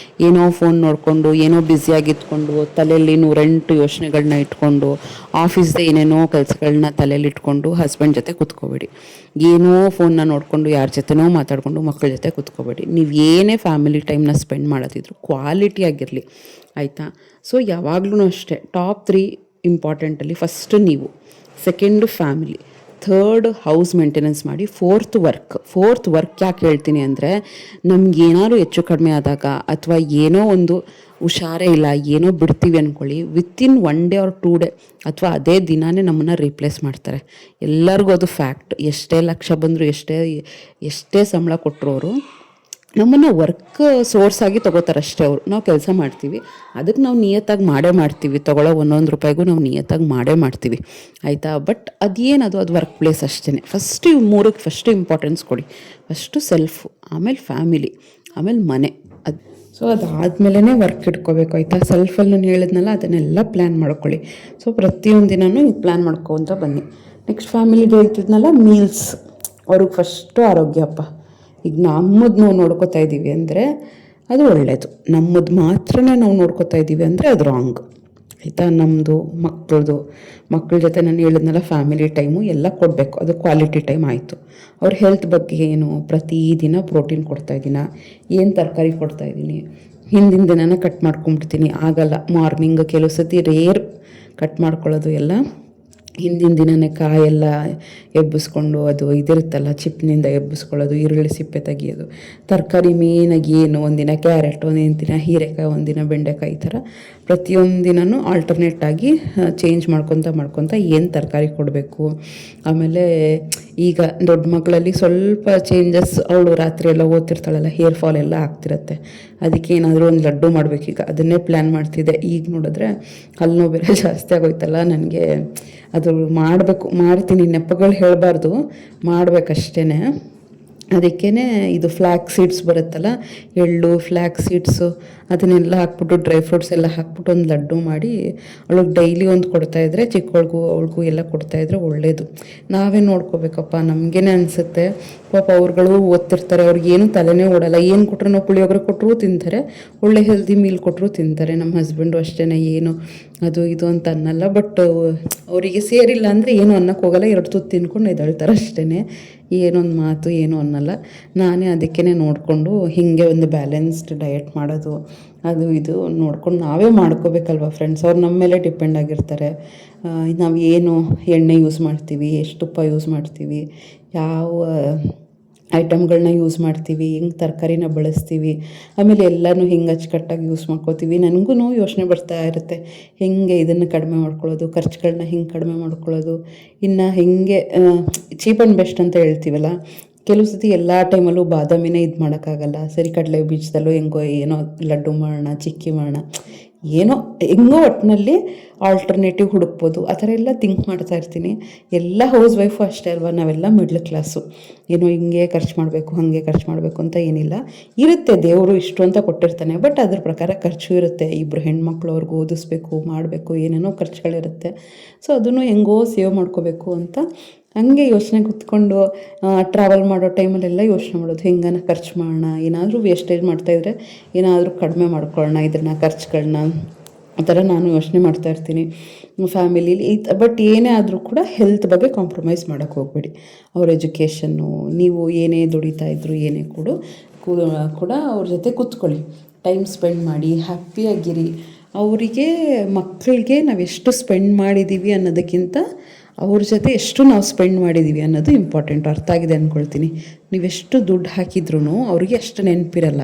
ಏನೋ ಫೋನ್ ನೋಡಿಕೊಂಡು, ಏನೋ ಬ್ಯುಸಿಯಾಗಿತ್ಕೊಂಡು, ತಲೆಯಲ್ಲಿ 108 ಯೋಚನೆಗಳನ್ನ ಇಟ್ಕೊಂಡು, ಆಫೀಸ್ದೆ ಏನೇನೋ ಕೆಲಸಗಳನ್ನ ತಲೆಯಲ್ಲಿ ಇಟ್ಕೊಂಡು ಹಸ್ಬೆಂಡ್ ಜೊತೆ ಕೂತ್ಕೋಬೇಡಿ. ಏನೋ ಫೋನ್ನ ನೋಡಿಕೊಂಡು ಯಾರ ಜೊತೆನೋ ಮಾತಾಡಿಕೊಂಡು ಮಕ್ಕಳ ಜೊತೆ ಕೂತ್ಕೋಬೇಡಿ. ನೀವು ಏನೇ ಫ್ಯಾಮಿಲಿ ಟೈಮ್ನ ಸ್ಪೆಂಡ್ ಮಾಡೋದಿದ್ರು ಕ್ವಾಲಿಟಿ ಆಗಿರಲಿ, ಆಯಿತಾ. ಸೊ ಯಾವಾಗಲೂ ಅಷ್ಟೇ ಟಾಪ್ 3 ಇಂಪಾರ್ಟೆಂಟಲ್ಲಿ ಫಸ್ಟ್ ನೀವು, second family, third house maintenance ಮಾಡಿ, ಫೋರ್ತ್ ವರ್ಕ್ ಯಾಕೆ ಹೇಳ್ತೀನಿ ಅಂದರೆ ನಮಗೇನಾದ್ರು ಹೆಚ್ಚು ಕಡಿಮೆ ಆದಾಗ ಅಥವಾ ಏನೋ ಒಂದು ಹುಷಾರೇ ಇಲ್ಲ, ಏನೋ ಬಿಡ್ತೀವಿ ಅಂದ್ಕೊಳ್ಳಿ, ವಿತಿನ್ 1 ಡೇ ಆರ್ 2 ಡೇ ಅಥವಾ ಅದೇ ದಿನಾನೇ ನಮ್ಮನ್ನು ರೀಪ್ಲೇಸ್ ಮಾಡ್ತಾರೆ. ಎಲ್ಲರಿಗೂ ಅದು ಫ್ಯಾಕ್ಟ್. ಎಷ್ಟೇ ಲಕ್ಷ ಬಂದರೂ, ಎಷ್ಟೇ ಸಂಬಳ ಕೊಟ್ಟರು ಅವರು ನಮ್ಮನ್ನು ವರ್ಕ್ ಸೋರ್ಸ್ ಆಗಿ ತೊಗೋತಾರೆ ಅಷ್ಟೇ. ಅವರು ನಾವು ಕೆಲಸ ಮಾಡ್ತೀವಿ, ಅದಕ್ಕೆ ನಾವು ನಿಯತ್ತಾಗಿ ಮಾಡೇ ಮಾಡ್ತೀವಿ. ತೊಗೊಳ್ಳೋ 1 ರೂಪಾಯಿಗೂ ನಾವು ನಿಯತ್ತಾಗಿ ಮಾಡೇ ಮಾಡ್ತೀವಿ, ಆಯಿತಾ. ಬಟ್ ಅದು ವರ್ಕ್ ಪ್ಲೇಸ್ ಅಷ್ಟೇ. ಫಸ್ಟ್ ಇವು 3ಕ್ಕೆ ಫಸ್ಟ್ ಇಂಪಾರ್ಟೆನ್ಸ್ ಕೊಡಿ. ಫಸ್ಟು ಸೆಲ್ಫು, ಆಮೇಲೆ ಫ್ಯಾಮಿಲಿ, ಆಮೇಲೆ ಮನೆ. ಸೊ ಅದಾದಮೇಲೆ ವರ್ಕ್ ಇಟ್ಕೋಬೇಕು, ಆಯಿತಾ. ಸೆಲ್ಫಲ್ಲಿ ನಾನು ಹೇಳಿದ್ನಲ್ಲ ಅದನ್ನೆಲ್ಲ ಪ್ಲ್ಯಾನ್ ಮಾಡ್ಕೊಳ್ಳಿ. ಸೊ ಪ್ರತಿಯೊಂದು ದಿನವೂ ಈಗ ಪ್ಲ್ಯಾನ್ ಮಾಡ್ಕೊತ ಬನ್ನಿ. ನೆಕ್ಸ್ಟ್ ಫ್ಯಾಮಿಲಿಗೆ ಹೇಳ್ತಿದ್ನಲ್ಲ ಮೀಲ್ಸ್, ಅವ್ರಿಗೆ ಫಸ್ಟು ಆರೋಗ್ಯಪ್ಪ. ಈಗ ನಮ್ಮದು ನಾವು ನೋಡ್ಕೋತಾ ಇದ್ದೀವಿ ಅಂದರೆ ಅದು ಒಳ್ಳೆಯದು, ನಮ್ಮದು ಮಾತ್ರ ನಾವು ನೋಡ್ಕೋತಾ ಇದ್ದೀವಿ ಅಂದರೆ ಅದು ರಾಂಗ್, ಆಯಿತಾ. ನಮ್ಮದು ಮಕ್ಕಳ ಜೊತೆ ನಾನು ಹೇಳಿದ್ನಲ್ಲ ಫ್ಯಾಮಿಲಿ ಟೈಮು ಎಲ್ಲ ಕೊಡಬೇಕು, ಅದು ಕ್ವಾಲಿಟಿ ಟೈಮ್ ಆಯಿತು. ಅವ್ರ ಹೆಲ್ತ್ ಬಗ್ಗೆ ಏನು, ಪ್ರತಿದಿನ ಪ್ರೋಟೀನ್ ಕೊಡ್ತಾಯಿದ್ದೀನ, ಏನು ತರಕಾರಿ ಕೊಡ್ತಾಯಿದ್ದೀನಿ, ಹಿಂದಿನ ದಿನನೇ ಕಟ್ ಮಾಡ್ಕೊಂಬಿಡ್ತೀನಿ, ಆಗಲ್ಲ. ಮಾರ್ನಿಂಗ್ ಕೆಲವು ಸತಿ ರೇರ್ ಕಟ್ ಮಾಡ್ಕೊಳ್ಳೋದು ಎಲ್ಲ ಹಿಂದಿನ ದಿನವೇ ಕಾಯೆಲ್ಲ ಎಬ್ಬಿಸ್ಕೊಂಡು, ಅದು ಇದಿರುತ್ತಲ್ಲ ಚಿಪ್ನಿಂದ ಎಬ್ಬಿಸ್ಕೊಳ್ಳೋದು, ಈರುಳ್ಳಿ ಸಿಪ್ಪೆ ತೆಗಿಯೋದು. ತರಕಾರಿ ಮೇನಾಗಿ ಏನು, ಒಂದಿನ ಕ್ಯಾರೆಟ್, ಒಂದಿನ ದಿನ ಹೀರೆಕಾಯಿ, ಒಂದಿನ ಬೆಂಡೆಕಾಯಿ, ಈ ಥರ ಪ್ರತಿಯೊಂದು ದಿನವೂ ಆಲ್ಟರ್ನೇಟಾಗಿ ಚೇಂಜ್ ಮಾಡ್ಕೊತ ಏನು ತರಕಾರಿ ಕೊಡಬೇಕು. ಆಮೇಲೆ ಈಗ ದೊಡ್ಡ ಮಕ್ಕಳಲ್ಲಿ ಸ್ವಲ್ಪ ಚೇಂಜಸ್, ಅವಳು ರಾತ್ರಿ ಎಲ್ಲ ಓದ್ತಿರ್ತಾಳಲ್ಲ, ಹೇರ್ ಫಾಲ್ ಎಲ್ಲ ಆಗ್ತಿರತ್ತೆ. ಅದಕ್ಕೆ ಏನಾದರೂ ಒಂದು ಲಡ್ಡು ಮಾಡಬೇಕೀಗ, ಅದನ್ನೇ ಪ್ಲ್ಯಾನ್ ಮಾಡ್ತಿದ್ದೆ. ಈಗ ನೋಡಿದ್ರೆ ಹಲ್ಲು ನೋವು ಬೇರೆ ಜಾಸ್ತಿ ಆಗೋಯ್ತಲ್ಲ ನನಗೆ, ಅದು ಮಾಡ್ತೀನಿ. ನೆಪಗಳು ಹೇಳಬಾರ್ದು, ಮಾಡಬೇಕಷ್ಟೇ. ಅದಕ್ಕೇ ಇದು ಫ್ಲ್ಯಾಕ್ ಸೀಡ್ಸ್ ಬರುತ್ತಲ್ಲ, ಎಳ್ಳು, ಫ್ಲ್ಯಾಕ್ ಸೀಡ್ಸು, ಅದನ್ನೆಲ್ಲ ಹಾಕ್ಬಿಟ್ಟು ಡ್ರೈ ಫ್ರೂಟ್ಸ್ ಎಲ್ಲ ಹಾಕ್ಬಿಟ್ಟು ಒಂದು ಲಡ್ಡು ಮಾಡಿ ಅವಳಿಗೆ ಡೈಲಿ ಒಂದು ಕೊಡ್ತಾಯಿದ್ರೆ, ಚಿಕ್ಕವಳಿಗೂ ಅವಳಿಗೂ ಎಲ್ಲ ಕೊಡ್ತಾಯಿದ್ರೆ ಒಳ್ಳೆಯದು. ನಾವೇ ನೋಡ್ಕೋಬೇಕಪ್ಪ, ನಮಗೇನೆ ಅನಿಸುತ್ತೆ ಪಾಪ. ಅವ್ರುಗಳು ಓದ್ತಿರ್ತಾರೆ, ಅವ್ರಿಗೇನು ತಲೆನೇ ಓಡಲ್ಲ. ಏನು ಕೊಟ್ಟರು, ನಾವು ಪುಳಿಯೋಗರೆ ಕೊಟ್ಟರು ತಿಂತಾರೆ, ಒಳ್ಳೆ ಹೆಲ್ದಿ ಮೀಲ್ ಕೊಟ್ಟರು ತಿಂತಾರೆ. ನಮ್ಮ ಹಸ್ಬೆಂಡು ಅಷ್ಟೇ, ಏನು ಅದು ಇದು ಅಂತ ಅನ್ನಲ್ಲ. ಬಟ್ ಅವರಿಗೆ ಸೇರಿಲ್ಲ ಅಂದರೆ ಏನು ಅನ್ನಕ್ಕೆ ಹೋಗಲ್ಲ, 2 ತುತ್ತು ತಿನ್ಕೊಂಡು ಎದ್ದೇಳ್ತಾರೆ ಅಷ್ಟೇ. ಏನೊಂದು ಮಾತು ಏನೂ ಅನ್ನಲ್ಲ. ನಾನೇ ಅದಕ್ಕೇ ನೋಡಿಕೊಂಡು ಹೀಗೆ ಒಂದು ಬ್ಯಾಲೆನ್ಸ್ಡ್ ಡಯಟ್ ಮಾಡೋದು, ಅದು ಇದು ನೋಡ್ಕೊಂಡು ನಾವೇ ಮಾಡ್ಕೋಬೇಕಲ್ವ ಫ್ರೆಂಡ್ಸ್. ಅವ್ರು ನಮ್ಮ ಮೇಲೆ ಡಿಪೆಂಡ್ ಆಗಿರ್ತಾರೆ. ನಾವು ಏನು ಎಣ್ಣೆ ಯೂಸ್ ಮಾಡ್ತೀವಿ, ಎಷ್ಟು ತುಪ್ಪ ಯೂಸ್ ಮಾಡ್ತೀವಿ, ಯಾವ ಐಟಮ್ಗಳನ್ನ ಯೂಸ್ ಮಾಡ್ತೀವಿ, ಹೆಂಗೆ ತರಕಾರಿನ ಬಳಸ್ತೀವಿ, ಆಮೇಲೆ ಎಲ್ಲನೂ ಹಿಂಗೆ ಅಚ್ಚುಕಟ್ಟಾಗಿ ಯೂಸ್ ಮಾಡ್ಕೋತೀವಿ. ನನಗೂ ಯೋಚನೆ ಬರ್ತಾ ಇರುತ್ತೆ, ಹೆಂಗೆ ಇದನ್ನು ಕಡಿಮೆ ಮಾಡ್ಕೊಳ್ಳೋದು, ಖರ್ಚುಗಳನ್ನ ಹಿಂಗೆ ಕಡಿಮೆ ಮಾಡ್ಕೊಳ್ಳೋದು, ಇನ್ನು ಹೆಂಗೆ ಚೀಪ್ ಆ್ಯಂಡ್ ಬೆಸ್ಟ್ ಅಂತ ಹೇಳ್ತೀವಲ್ಲ. ಕೆಲವು ಸತಿ ಎಲ್ಲ ಟೈಮಲ್ಲೂ ಬಾದಾಮಿನೇ ಇದು ಮಾಡೋಕ್ಕಾಗಲ್ಲ. ಸರಿ, ಕಡಲೆ ಬೀಜದಲ್ಲೂ ಹೆಂಗೋ ಏನೋ ಲಡ್ಡು ಮಾಡೋಣ, ಚಿಕ್ಕಿ ಮಾಡೋಣ, ಏನೋ ಹೆಂಗೋ ಒಟ್ಟಿನಲ್ಲಿ ಆಲ್ಟರ್ನೇಟಿವ್ ಹುಡುಕ್ಬೋದು ಆ ಥರ ಎಲ್ಲ ಥಿಂಕ್ ಮಾಡ್ತಾ ಇರ್ತೀನಿ. ಎಲ್ಲ ಹೌಸ್ ವೈಫು ಅಷ್ಟೇ ಅಲ್ವಾ, ನಾವೆಲ್ಲ ಮಿಡ್ಲ್ ಕ್ಲಾಸು. ಏನೋ ಹಿಂಗೆ ಖರ್ಚು ಮಾಡಬೇಕು ಹಾಗೆ ಖರ್ಚು ಮಾಡಬೇಕು ಅಂತ ಏನಿಲ್ಲ, ಇರುತ್ತೆ ದೇವರು ಇಷ್ಟು ಅಂತ ಕೊಟ್ಟಿರ್ತಾನೆ. ಬಟ್ ಅದ್ರ ಪ್ರಕಾರ ಖರ್ಚು ಇರುತ್ತೆ. ಇಬ್ಬರು ಹೆಣ್ಮಕ್ಳು ಅವ್ರಿಗೆ ಓದಿಸ್ಬೇಕು ಮಾಡಬೇಕು, ಏನೇನೋ ಖರ್ಚುಗಳಿರುತ್ತೆ. ಸೊ ಅದನ್ನು ಹೆಂಗೋ ಸೇವ್ ಮಾಡ್ಕೋಬೇಕು ಅಂತ ಹಂಗೆ ಯೋಚನೆ ಕೂತ್ಕೊಂಡು ಟ್ರಾವೆಲ್ ಮಾಡೋ ಟೈಮಲ್ಲೆಲ್ಲ ಯೋಚನೆ ಮಾಡೋದು, ಹೆಂಗನ ಖರ್ಚು ಮಾಡೋಣ, ಏನಾದರೂ ವೇಸ್ಟೇಜ್ ಮಾಡ್ತಾಯಿದ್ರೆ ಏನಾದರೂ ಕಡಿಮೆ ಮಾಡ್ಕೊಳ್ಳೋಣ ಇದನ್ನು ಖರ್ಚುಗಳನ್ನ, ಆ ಥರ ನಾನು ಯೋಚನೆ ಮಾಡ್ತಾಯಿರ್ತೀನಿ ಫ್ಯಾಮಿಲೀಲಿ. ಬಟ್ ಏನೇ ಆದರೂ ಕೂಡ ಹೆಲ್ತ್ ಬಗ್ಗೆ ಕಾಂಪ್ರಮೈಸ್ ಮಾಡೋಕ್ಕೆ ಹೋಗಬೇಡಿ. ಅವ್ರ ಎಜುಕೇಷನ್ನು, ನೀವು ಏನೇ ದುಡಿತಾ ಇದ್ರು ಏನೇ ಕೂಡ ಅವ್ರ ಜೊತೆ ಕೂತ್ಕೊಳ್ಳಿ, ಟೈಮ್ ಸ್ಪೆಂಡ್ ಮಾಡಿ, ಹ್ಯಾಪಿಯಾಗಿರಿ. ಅವರಿಗೆ ಮಕ್ಕಳಿಗೆ ನಾವೆಷ್ಟು ಸ್ಪೆಂಡ್ ಮಾಡಿದ್ದೀವಿ ಅನ್ನೋದಕ್ಕಿಂತ ಅವ್ರ ಜೊತೆ ಎಷ್ಟು ನಾವು ಸ್ಪೆಂಡ್ ಮಾಡಿದ್ದೀವಿ ಅನ್ನೋದು ಇಂಪಾರ್ಟೆಂಟ್. ಅರ್ಥ ಆಗಿದೆ ಅಂದ್ಕೊಳ್ತೀನಿ. ನೀವೆಷ್ಟು ದುಡ್ಡು ಹಾಕಿದ್ರೂ ಅವ್ರಿಗೆ ಅಷ್ಟು ನೆನಪಿರಲ್ಲ.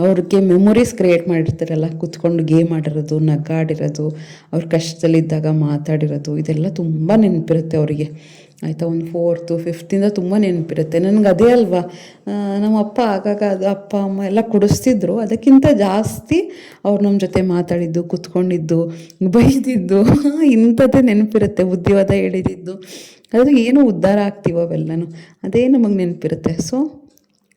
ಅವ್ರಿಗೆ ಮೆಮೊರೀಸ್ ಕ್ರಿಯೇಟ್ ಮಾಡಿರ್ತಾರಲ್ಲ, ಕೂತ್ಕೊಂಡು ಗೇಮ್ ಆಡಿರೋದು, ನಗಾಡಿರೋದು, ಅವ್ರ ಕಷ್ಟದಲ್ಲಿದ್ದಾಗ ಮಾತಾಡಿರೋದು, ಇದೆಲ್ಲ ತುಂಬ ನೆನಪಿರುತ್ತೆ ಅವರಿಗೆ. ಆಯಿತಾ, ಒಂದು 4th 5th ತುಂಬ ನೆನಪಿರುತ್ತೆ. ನನಗೆ ಅದೇ ಅಲ್ವಾ, ನಮ್ಮ ಅಪ್ಪ ಆಗಾಗ ಅದು ಅಪ್ಪ ಅಮ್ಮ ಎಲ್ಲ ಕೊಡಿಸ್ತಿದ್ರು, ಅದಕ್ಕಿಂತ ಜಾಸ್ತಿ ಅವ್ರು ನಮ್ಮ ಜೊತೆ ಮಾತಾಡಿದ್ದು, ಕೂತ್ಕೊಂಡಿದ್ದು, ಬೈದಿದ್ದು ಇಂಥದ್ದೇ ನೆನಪಿರುತ್ತೆ. ಬುದ್ಧಿವಾದ ಹೇಳಿದ್ದು, ಅದು ಏನು ಉದ್ಧಾರ ಆಗ್ತೀವೋ ಅವೆಲ್ಲನೂ, ಅದೇ ನಮಗೆ ನೆನಪಿರುತ್ತೆ. ಸೊ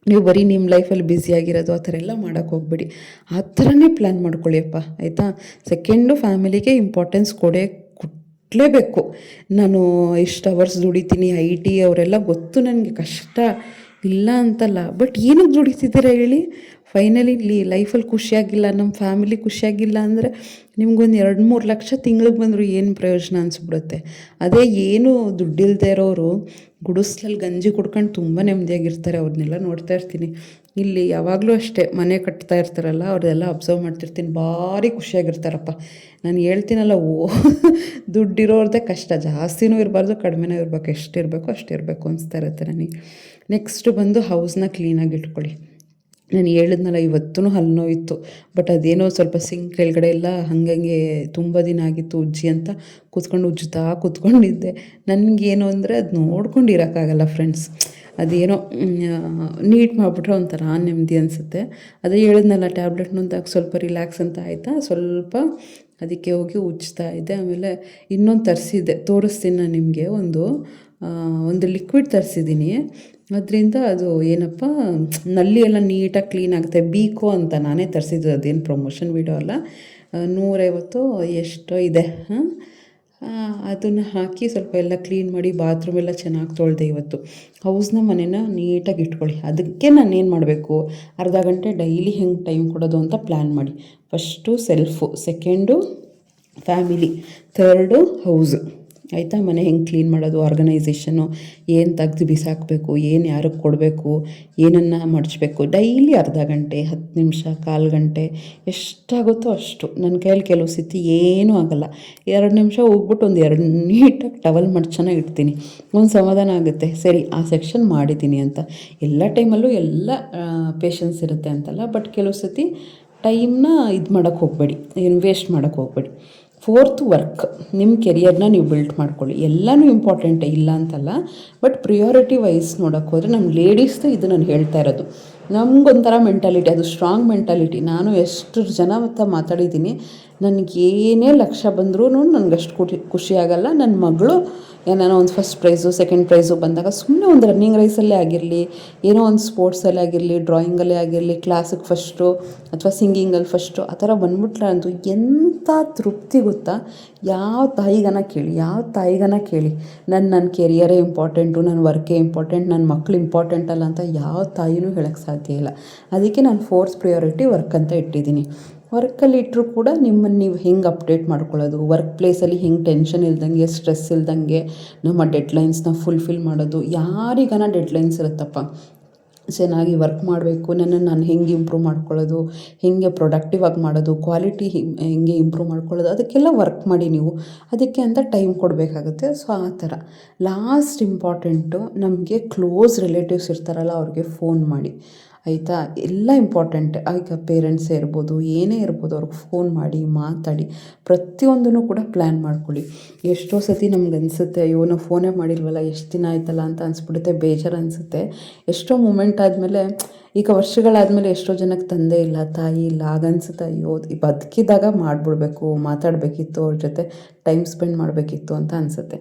ನೀವು ಬರೀ ನಿಮ್ಮ ಲೈಫಲ್ಲಿ ಬ್ಯುಸಿಯಾಗಿರೋದು ಆ ಥರ ಎಲ್ಲ ಮಾಡೋಕ್ಕೆ ಹೋಗ್ಬೇಡಿ. ಆ ಥರನೇ ಪ್ಲ್ಯಾನ್ ಮಾಡ್ಕೊಳ್ಳಿಯಪ್ಪ, ಆಯಿತಾ. ಸೆಕೆಂಡು, ಫ್ಯಾಮಿಲಿಗೆ ಇಂಪಾರ್ಟೆನ್ಸ್ ಕೊಡಲೇಬೇಕು. ನಾನು ಇಷ್ಟು ಅವರ್ಸ್ ದುಡಿತೀನಿ, IT ಅವರೆಲ್ಲ ಗೊತ್ತು ನನಗೆ, ಕಷ್ಟ ಇಲ್ಲ ಅಂತಲ್ಲ. ಬಟ್ ಏನಕ್ಕೆ ದುಡಿತಿದ್ದೀರಾ ಹೇಳಿ? ಫೈನಲಿ ಲೈಫಲ್ಲಿ ಖುಷಿಯಾಗಿಲ್ಲ, ನಮ್ಮ ಫ್ಯಾಮಿಲಿ ಖುಷಿಯಾಗಿಲ್ಲ ಅಂದರೆ ನಿಮ್ಗೊಂದು 2-3 ಲಕ್ಷ ತಿಂಗ್ಳಿಗೆ ಬಂದರೂ ಏನು ಪ್ರಯೋಜನ ಅನಿಸ್ಬಿಡುತ್ತೆ. ಅದೇ ಏನು ದುಡ್ಡಿಲ್ಲದೆ ಇರೋರು ಗುಡಿಸ್ಲಲ್ಲಿ ಗಂಜಿ ಕುಡ್ಕೊಂಡು ತುಂಬ ನೆಮ್ಮದಿಯಾಗಿರ್ತಾರೆ. ಅವ್ರನ್ನೆಲ್ಲ ನೋಡ್ತಾ ಇರ್ತೀನಿ. ಇಲ್ಲಿ ಯಾವಾಗಲೂ ಅಷ್ಟೇ, ಮನೆ ಕಟ್ತಾ ಇರ್ತಾರಲ್ಲ, ಅವ್ರದ್ದೆಲ್ಲ ಅಬ್ಸರ್ವ್ ಮಾಡ್ತಿರ್ತೀನಿ, ಭಾರಿ ಖುಷಿಯಾಗಿರ್ತಾರಪ್ಪ. ನಾನು ಹೇಳ್ತೀನಲ್ಲ, ದುಡ್ಡಿರೋರ್ದೇ ಕಷ್ಟ, ಜಾಸ್ತಿನೂ ಇರಬಾರ್ದು ಕಡಿಮೆನೂ ಇರಬೇಕು, ಎಷ್ಟಿರಬೇಕು ಅಷ್ಟಿರಬೇಕು ಅನಿಸ್ತಾ ಇರುತ್ತೆ ನನಗೆ. ನೆಕ್ಸ್ಟು ಬಂದು ಹೌಸ್ನ ಕ್ಲೀನಾಗಿ ಇಟ್ಕೊಳ್ಳಿ. ನಾನು ಹೇಳಿದ್ನಲ್ಲ, ಇವತ್ತೂ ಹಲ್ಲು ನೋವಿತ್ತು. ಬಟ್ ಅದೇನೋ ಸ್ವಲ್ಪ ಸಿಂಕ್ ಕೆಳಗಡೆ ಎಲ್ಲ ಹಾಗಂಗೆ ತುಂಬ ದಿನ ಆಗಿತ್ತು ಉಜ್ಜಿ ಅಂತ ಉಜ್ಜುತ್ತಾ ಕೂತ್ಕೊಂಡಿದ್ದೆ. ನನಗೇನು ಅಂದರೆ ಅದು ನೋಡ್ಕೊಂಡು ಇರೋಕ್ಕಾಗಲ್ಲ ಫ್ರೆಂಡ್ಸ್. ಅದೇನೋ ನೀಟ್ ಮಾಡಿಬಿಟ್ರೆ ಒಂಥರ ನೆಮ್ಮದಿ ಅನಿಸುತ್ತೆ. ಅದೇ ಹೇಳಿದ್ನಲ್ಲ, ಟ್ಯಾಬ್ಲೆಟ್ ನುಂದಾಗ ಸ್ವಲ್ಪ ರಿಲ್ಯಾಕ್ಸ್ ಅಂತ ಆಯಿತಾ, ಸ್ವಲ್ಪ ಅದಕ್ಕೆ ಹೋಗಿ ಉಜ್ತಾ ಇದ್ದೆ. ಆಮೇಲೆ ಇನ್ನೊಂದು ತರಿಸಿದ್ದೆ, ತೋರಿಸ್ತೀನಿ ನಾನು ನಿಮಗೆ. ಒಂದು ಲಿಕ್ವಿಡ್ ತರಿಸಿದ್ದೀನಿ. ಅದರಿಂದ ಅದು ಏನಪ್ಪ, ನಲ್ಲಿ ಎಲ್ಲ ನೀಟಾಗಿ ಕ್ಲೀನ್ ಆಗುತ್ತೆ. ಬೀಕೋ ಅಂತ ನಾನೇ ತರಿಸಿದ್ದು, ಅದೇನು ಪ್ರಮೋಷನ್ ವೀಡಿಯೋ ಅಲ್ಲ. 150 ಎಷ್ಟೋ ಇದೆ. ಅದನ್ನು ಹಾಕಿ ಸ್ವಲ್ಪ ಎಲ್ಲ ಕ್ಲೀನ್ ಮಾಡಿ, ಬಾತ್ರೂಮ್ ಎಲ್ಲ ಚೆನ್ನಾಗಿ ತೊಳೆದೆ ಇವತ್ತು. ಹೌಸ್ನ ಮನೇನ ನೀಟಾಗಿ ಇಟ್ಕೊಳ್ಳಿ. ಅದಕ್ಕೆ ನಾನೇನು ಮಾಡಬೇಕು, ಅರ್ಧ ಗಂಟೆ ಡೈಲಿ ಹೆಂಗೆ ಟೈಮ್ ಕೊಡೋದು ಅಂತ ಪ್ಲ್ಯಾನ್ ಮಾಡಿ. First self, second family, third house, ಆಯಿತಾ. ಮನೆ ಹೆಂಗೆ ಕ್ಲೀನ್ ಮಾಡೋದು, ಆರ್ಗನೈಸೇಷನ್ನು, ಏನು ತೆಗ್ದು ಬಿಸಾಕಬೇಕು, ಏನು ಯಾರಿಗೆ ಕೊಡಬೇಕು, ಏನನ್ನು ಮಡಚಬೇಕು, ಡೈಲಿ ಅರ್ಧ ಗಂಟೆ, 10 ನಿಮಿಷ, 1/4 ಗಂಟೆ, ಎಷ್ಟಾಗುತ್ತೋ ಅಷ್ಟು. ನನ್ನ ಕೈಯಲ್ಲಿ ಕೆಲವು ಸತಿ ಏನೂ ಆಗೋಲ್ಲ, 2 ನಿಮಿಷ ಹೋಗ್ಬಿಟ್ಟು ಒಂದು 2 ನೀಟಾಗಿ ಟವಲ್ ಮಡ್ಚನ ಇಡ್ತೀನಿ. ಒಂದು ಸಮಾಧಾನ ಆಗುತ್ತೆ, ಸರಿ ಆ ಸೆಕ್ಷನ್ ಮಾಡಿದ್ದೀನಿ ಅಂತ. ಎಲ್ಲ ಟೈಮಲ್ಲೂ ಎಲ್ಲ ಪೇಷನ್ಸ್ ಇರುತ್ತೆ ಅಂತಲ್ಲ, ಬಟ್ ಕೆಲವು ಸತಿ ಟೈಮ್ನ ಇದು ಮಾಡೋಕ್ಕೆ ಹೋಗಬೇಡಿ, ಏನು ವೇಸ್ಟ್ ಮಾಡೋಕ್ಕೆ ಹೋಗಬೇಡಿ. 4th ವರ್ಕ್, ನಿಮ್ಮ ಕೆರಿಯರ್ನ ನೀವು ಬಿಲ್ಟ್ ಮಾಡ್ಕೊಳ್ಳಿ. ಎಲ್ಲನೂ ಇಂಪಾರ್ಟೆಂಟೇ, ಇಲ್ಲ ಅಂತಲ್ಲ, ಬಟ್ ಪ್ರಿಯಾರಿಟಿ ವೈಸ್ ನೋಡೋಕ್ಕೆ ಹೋದರೆ ನಮ್ಮ ಲೇಡೀಸ್ದು ಇದು ನಾನು ಹೇಳ್ತಾ ಇರೋದು. ನಮಗೊಂಥರ ಮೆಂಟಾಲಿಟಿ, ಅದು ಸ್ಟ್ರಾಂಗ್ ಮೆಂಟಾಲಿಟಿ. ನಾನು ಎಷ್ಟು ಜನ ಮಾತಾಡಿದ್ದೀನಿ, ನನಗೇನೇ ಲಕ್ಷ ಬಂದರೂ ನನಗಷ್ಟು ಖುಷಿ ಆಗಲ್ಲ. ನನ್ನ ಮಗಳು ಏನಾರೋ ಒಂದು ಫಸ್ಟ್ ಪ್ರೈಸು, ಸೆಕೆಂಡ್ ಪ್ರೈಸು ಬಂದಾಗ ಸುಮ್ಮನೆ ಒಂದು ರನ್ನಿಂಗ್ ರೇಸಲ್ಲೇ ಆಗಿರಲಿ, ಏನೋ ಒಂದು ಸ್ಪೋರ್ಟ್ಸಲ್ಲೇ ಆಗಿರಲಿ, ಡ್ರಾಯಿಂಗಲ್ಲೇ ಆಗಿರಲಿ, ಕ್ಲಾಸಿಗೆ ಫಸ್ಟು ಅಥವಾ ಸಿಂಗಿಂಗಲ್ಲಿ ಫಸ್ಟು, ಆ ಥರ ಬಂದ್ಬಿಟ್ರೆ ಅಂತೂ ಎಂಥ ತೃಪ್ತಿ ಗೊತ್ತಾ. ಯಾವ ತಾಯಿಗನ ಕೇಳಿ ನನ್ನ ಕೆರಿಯರೇ ಇಂಪಾರ್ಟೆಂಟು, ನನ್ನ ವರ್ಕೇ ಇಂಪಾರ್ಟೆಂಟ್, ನನ್ನ ಮಕ್ಕಳು ಇಂಪಾರ್ಟೆಂಟ್ ಅಲ್ಲ ಅಂತ ಯಾವ ತಾಯಿನೂ ಹೇಳೋಕ್ಕೆ ಸಾಧ್ಯ ಇಲ್ಲ. ಅದಕ್ಕೆ ನಾನು 4th ಪ್ರಿಯಾರಿಟಿ ವರ್ಕ್ ಅಂತ ಇಟ್ಟಿದ್ದೀನಿ. ವರ್ಕಲ್ಲಿ ಇಟ್ಟರೂ ಕೂಡ ನಿಮ್ಮನ್ನು ನೀವು ಹೆಂಗೆ ಅಪ್ಡೇಟ್ ಮಾಡ್ಕೊಳ್ಳೋದು, ವರ್ಕ್ ಪ್ಲೇಸಲ್ಲಿ ಹೆಂಗೆ ಟೆನ್ಷನ್ ಇಲ್ದಂಗೆ, ಸ್ಟ್ರೆಸ್ ಇಲ್ದಂಗೆ ನಮ್ಮ ಡೆಡ್ಲೈನ್ಸ್ನ ಫುಲ್ಫಿಲ್ ಮಾಡೋದು. ಯಾರಿಗಾನ ಡೆಡ್ಲೈನ್ಸ್ ಇರುತ್ತಪ್ಪ, ಚೆನ್ನಾಗಿ ವರ್ಕ್ ಮಾಡಬೇಕು, ನಾನು ಹೆಂಗೆ ಇಂಪ್ರೂವ್ ಮಾಡ್ಕೊಳ್ಳೋದು, ಹೇಗೆ ಪ್ರೊಡಕ್ಟಿವ್ ಆಗಿ ಮಾಡೋದು, ಕ್ವಾಲಿಟಿ ಹೆಂಗೆ ಇಂಪ್ರೂವ್ ಮಾಡ್ಕೊಳ್ಳೋದು, ಅದಕ್ಕೆಲ್ಲ ವರ್ಕ್ ಮಾಡಿ ನೀವು. ಅದಕ್ಕೆ ಅಂತ ಟೈಮ್ ಕೊಡಬೇಕಾಗುತ್ತೆ. ಸೊ ಆ ಥರ. ಲಾಸ್ಟ್ ಇಂಪಾರ್ಟೆಂಟು, ನಮಗೆ ಕ್ಲೋಸ್ ರಿಲೇಟಿವ್ಸ್ ಇರ್ತಾರಲ್ಲ, ಅವ್ರಿಗೆ ಫೋನ್ ಮಾಡಿ, ಆಯಿತಾ. ಎಲ್ಲ ಇಂಪಾರ್ಟೆಂಟ್. ಈಗ ಪೇರೆಂಟ್ಸೇ ಇರ್ಬೋದು, ಏನೇ ಇರ್ಬೋದು, ಅವ್ರಿಗೆ ಫೋನ್ ಮಾಡಿ ಮಾತಾಡಿ ಪ್ರತಿಯೊಂದನ್ನು ಕೂಡ ಪ್ಲ್ಯಾನ್ ಮಾಡ್ಕೊಳ್ಳಿ. ಎಷ್ಟೋ ಸತಿ ನಮ್ಗೆ ಅನಿಸುತ್ತೆ, ಅಯ್ಯೋ ನಾವು ಫೋನೇ ಮಾಡಿಲ್ವಲ್ಲ, ಎಷ್ಟು ದಿನ ಆಯ್ತಲ್ಲ ಅಂತ ಅನಿಸ್ಬಿಡುತ್ತೆ, ಬೇಜಾರು ಅನಿಸುತ್ತೆ. ಎಷ್ಟೋ ಮೂಮೆಂಟ್ ಆದಮೇಲೆ, ಈಗ ವರ್ಷಗಳಾದಮೇಲೆ ಎಷ್ಟೋ ಜನಕ್ಕೆ ತಂದೆ ಇಲ್ಲ, ತಾಯಿ ಇಲ್ಲ, ಆಗನ್ಸುತ್ತೆ ಅಯ್ಯೋ ಬದುಕಿದಾಗ ಮಾಡಿಬಿಡ್ಬೇಕು, ಮಾತಾಡಬೇಕಿತ್ತು, ಅವ್ರ ಜೊತೆ ಟೈಮ್ ಸ್ಪೆಂಡ್ ಮಾಡಬೇಕಿತ್ತು ಅಂತ ಅನಿಸುತ್ತೆ.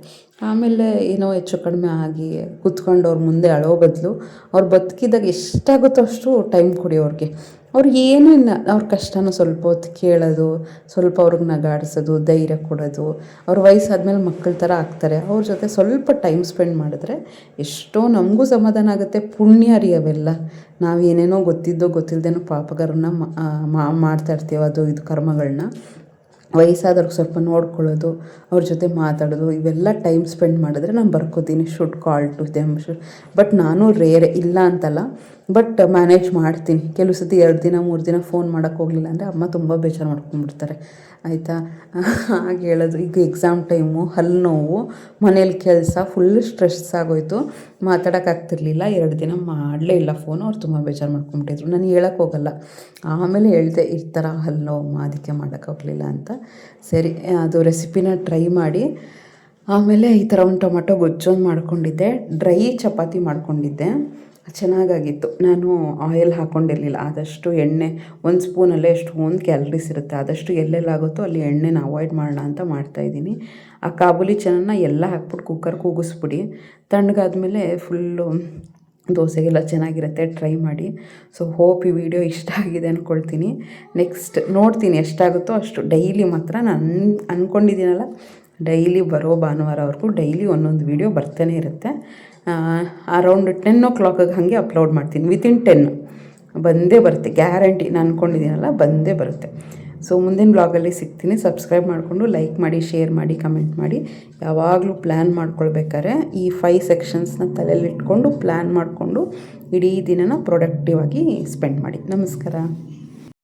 ಆಮೇಲೆ ಏನೋ ಹೆಚ್ಚು ಕಡಿಮೆ ಆಗಿ ಕೂತ್ಕೊಂಡು ಅವ್ರ ಮುಂದೆ ಅಳೋ ಬದಲು ಅವ್ರು ಬದುಕಿದಾಗ ಎಷ್ಟಾಗುತ್ತೋ ಅಷ್ಟು ಟೈಮ್ ಕೊಡಿ ಅವ್ರಿಗೆ. ಅವ್ರಿಗೆ ಏನೂ ಇಲ್ಲ, ಅವ್ರ ಕಷ್ಟನ ಸ್ವಲ್ಪ ಹೊತ್ತು ಕೇಳೋದು, ಸ್ವಲ್ಪ ಅವ್ರಿಗೆ ನಗಾಡಿಸೋದು, ಧೈರ್ಯ ಕೊಡೋದು. ಅವ್ರ ವಯಸ್ಸಾದ್ಮೇಲೆ ಮಕ್ಕಳ ಥರ ಆಗ್ತಾರೆ, ಅವ್ರ ಜೊತೆ ಸ್ವಲ್ಪ ಟೈಮ್ ಸ್ಪೆಂಡ್ ಮಾಡಿದ್ರೆ ಎಷ್ಟೋ ನಮಗೂ ಸಮಾಧಾನ ಆಗುತ್ತೆ. ಪುಣ್ಯ ರೀ ಅವೆಲ್ಲ. ನಾವು ಏನೇನೋ ಗೊತ್ತಿದ್ದೋ ಗೊತ್ತಿಲ್ಲದೇನೋ ಪಾಪಗಾರನ್ನ ಮಾಡ್ತಾಯಿರ್ತೀವಿ, ಅದು ಇದು ಕರ್ಮಗಳನ್ನ. ವಯಸ್ಸಾದವ್ರಿಗೆ ಸ್ವಲ್ಪ ನೋಡ್ಕೊಳ್ಳೋದು, ಅವ್ರ ಜೊತೆ ಮಾತಾಡೋದು, ಇವೆಲ್ಲ ಟೈಮ್ ಸ್ಪೆಂಡ್ ಮಾಡಿದ್ರೆ ನಾನು ಬರ್ಕೋತೀನಿ. Should call to them. But ನಾನು ರೇರೆ, ಇಲ್ಲ ಅಂತಲ್ಲ, ಬಟ್ ಮ್ಯಾನೇಜ್ ಮಾಡ್ತೀನಿ. ಕೆಲವು ಸತಿ 2 ದಿನ 3 ದಿನ ಫೋನ್ ಮಾಡೋಕ್ಕೆ ಹೋಗಲಿಲ್ಲ ಅಂದರೆ ಅಮ್ಮ ತುಂಬ ಬೇಜಾರು ಮಾಡ್ಕೊಂಡ್ಬಿಡ್ತಾರೆ, ಆಯಿತಾ. ಹಾಗೆ ಹೇಳೋದು. ಈಗ ಎಕ್ಸಾಮ್ ಟೈಮು, ಹಲ್ಲು ನೋವು, ಮನೇಲಿ ಕೆಲಸ, ಫುಲ್ ಸ್ಟ್ರೆಸ್ ಆಗೋಯಿತು, ಮಾತಾಡೋಕ್ಕಾಗ್ತಿರ್ಲಿಲ್ಲ. 2 ದಿನ ಮಾಡಲೇ ಇಲ್ಲ ಫೋನು. ಅವ್ರು ತುಂಬ ಬೇಜಾರು ಮಾಡ್ಕೊಂಬಿಟ್ಟಿದ್ರು. ನಾನು ಹೇಳೋಕ್ಕೆ ಹೋಗಲ್ಲ. ಆಮೇಲೆ ಹೇಳಿದೆ, ಈ ಥರ ಹಲ್ಲು ನೋವು, ಅದಕ್ಕೆ ಮಾಡೋಕ್ಕಾಗಲಿಲ್ಲ ಅಂತ. ಸರಿ, ಅದು ರೆಸಿಪಿನ ಟ್ರೈ ಮಾಡಿ. ಆಮೇಲೆ ಈ ಥರ ಒಂದು ಟೊಮಟೊ ಗೊಜ್ಜೊಂದು ಮಾಡ್ಕೊಂಡಿದ್ದೆ, ಡ್ರೈ ಚಪಾತಿ ಮಾಡ್ಕೊಂಡಿದ್ದೆ, ಚೆನ್ನಾಗಾಗಿತ್ತು. ನಾನು ಆಯಿಲ್ ಹಾಕ್ಕೊಂಡಿರಲಿಲ್ಲ. ಆದಷ್ಟು ಎಣ್ಣೆ, 1 ಸ್ಪೂನಲ್ಲೇ ಎಷ್ಟೊಂದು ಕ್ಯಾಲರೀಸ್ ಇರುತ್ತೆ, ಆದಷ್ಟು ಎಲ್ಲೆಲ್ಲಾಗುತ್ತೋ ಅಲ್ಲಿ ಎಣ್ಣೆನ ಅವಾಯ್ಡ್ ಮಾಡೋಣ ಅಂತ ಮಾಡ್ತಾಯಿದ್ದೀನಿ. ಆ ಕಾಬೂಲಿ ಚೆನ್ನ ಎಲ್ಲ ಹಾಕ್ಬಿಟ್ಟು ಕುಕ್ಕರ್ ಕೂಗಿಸ್ಬಿಡಿ. ತಣ್ಣಗಾದ್ಮೇಲೆ ಫುಲ್ಲು ದೋಸೆಗೆಲ್ಲ ಚೆನ್ನಾಗಿರುತ್ತೆ, ಟ್ರೈ ಮಾಡಿ. ಸೊ ಹೋಪ್ ಈ ವಿಡಿಯೋ ಇಷ್ಟ ಆಗಿದೆ ಅಂದ್ಕೊಳ್ತೀನಿ. ನೆಕ್ಸ್ಟ್ ನೋಡ್ತೀನಿ ಎಷ್ಟಾಗುತ್ತೋ ಅಷ್ಟು. ಡೈಲಿ ಮಾತ್ರ ನಾನು ಅಂದ್ಕೊಂಡಿದ್ದೀನಲ್ಲ, ಡೈಲಿ ಬರೋ ಭಾನುವಾರವರೆಗೂ ಡೈಲಿ ಒಂದೊಂದು ವೀಡಿಯೋ ಬರ್ತಾನೆ ಇರುತ್ತೆ. ಅರೌಂಡ್ 10 o'clock ಹಾಗೆ ಅಪ್ಲೋಡ್ ಮಾಡ್ತೀನಿ. ವಿತಿನ್ 10 ಬಂದೇ ಬರುತ್ತೆ, ಗ್ಯಾರಂಟಿ. ನಾನು ಅಂದ್ಕೊಂಡಿದ್ದೀನಲ್ಲ, ಬಂದೇ ಬರುತ್ತೆ. ಸೊ ಮುಂದಿನ ಬ್ಲಾಗಲ್ಲಿ ಸಿಗ್ತೀನಿ. ಸಬ್ಸ್ಕ್ರೈಬ್ ಮಾಡಿಕೊಂಡು ಲೈಕ್ ಮಾಡಿ, ಶೇರ್ ಮಾಡಿ, ಕಮೆಂಟ್ ಮಾಡಿ. ಯಾವಾಗಲೂ ಪ್ಲ್ಯಾನ್ ಮಾಡ್ಕೊಳ್ಬೇಕಾದ್ರೆ ಈ 5 ಸೆಕ್ಷನ್ಸ್ನ ತಲೆಯಲ್ಲಿಟ್ಕೊಂಡು ಪ್ಲ್ಯಾನ್ ಮಾಡಿಕೊಂಡು ಇಡೀ ದಿನನ ಪ್ರೊಡಕ್ಟಿವ್ ಆಗಿ ಸ್ಪೆಂಡ್ ಮಾಡಿ. ನಮಸ್ಕಾರ.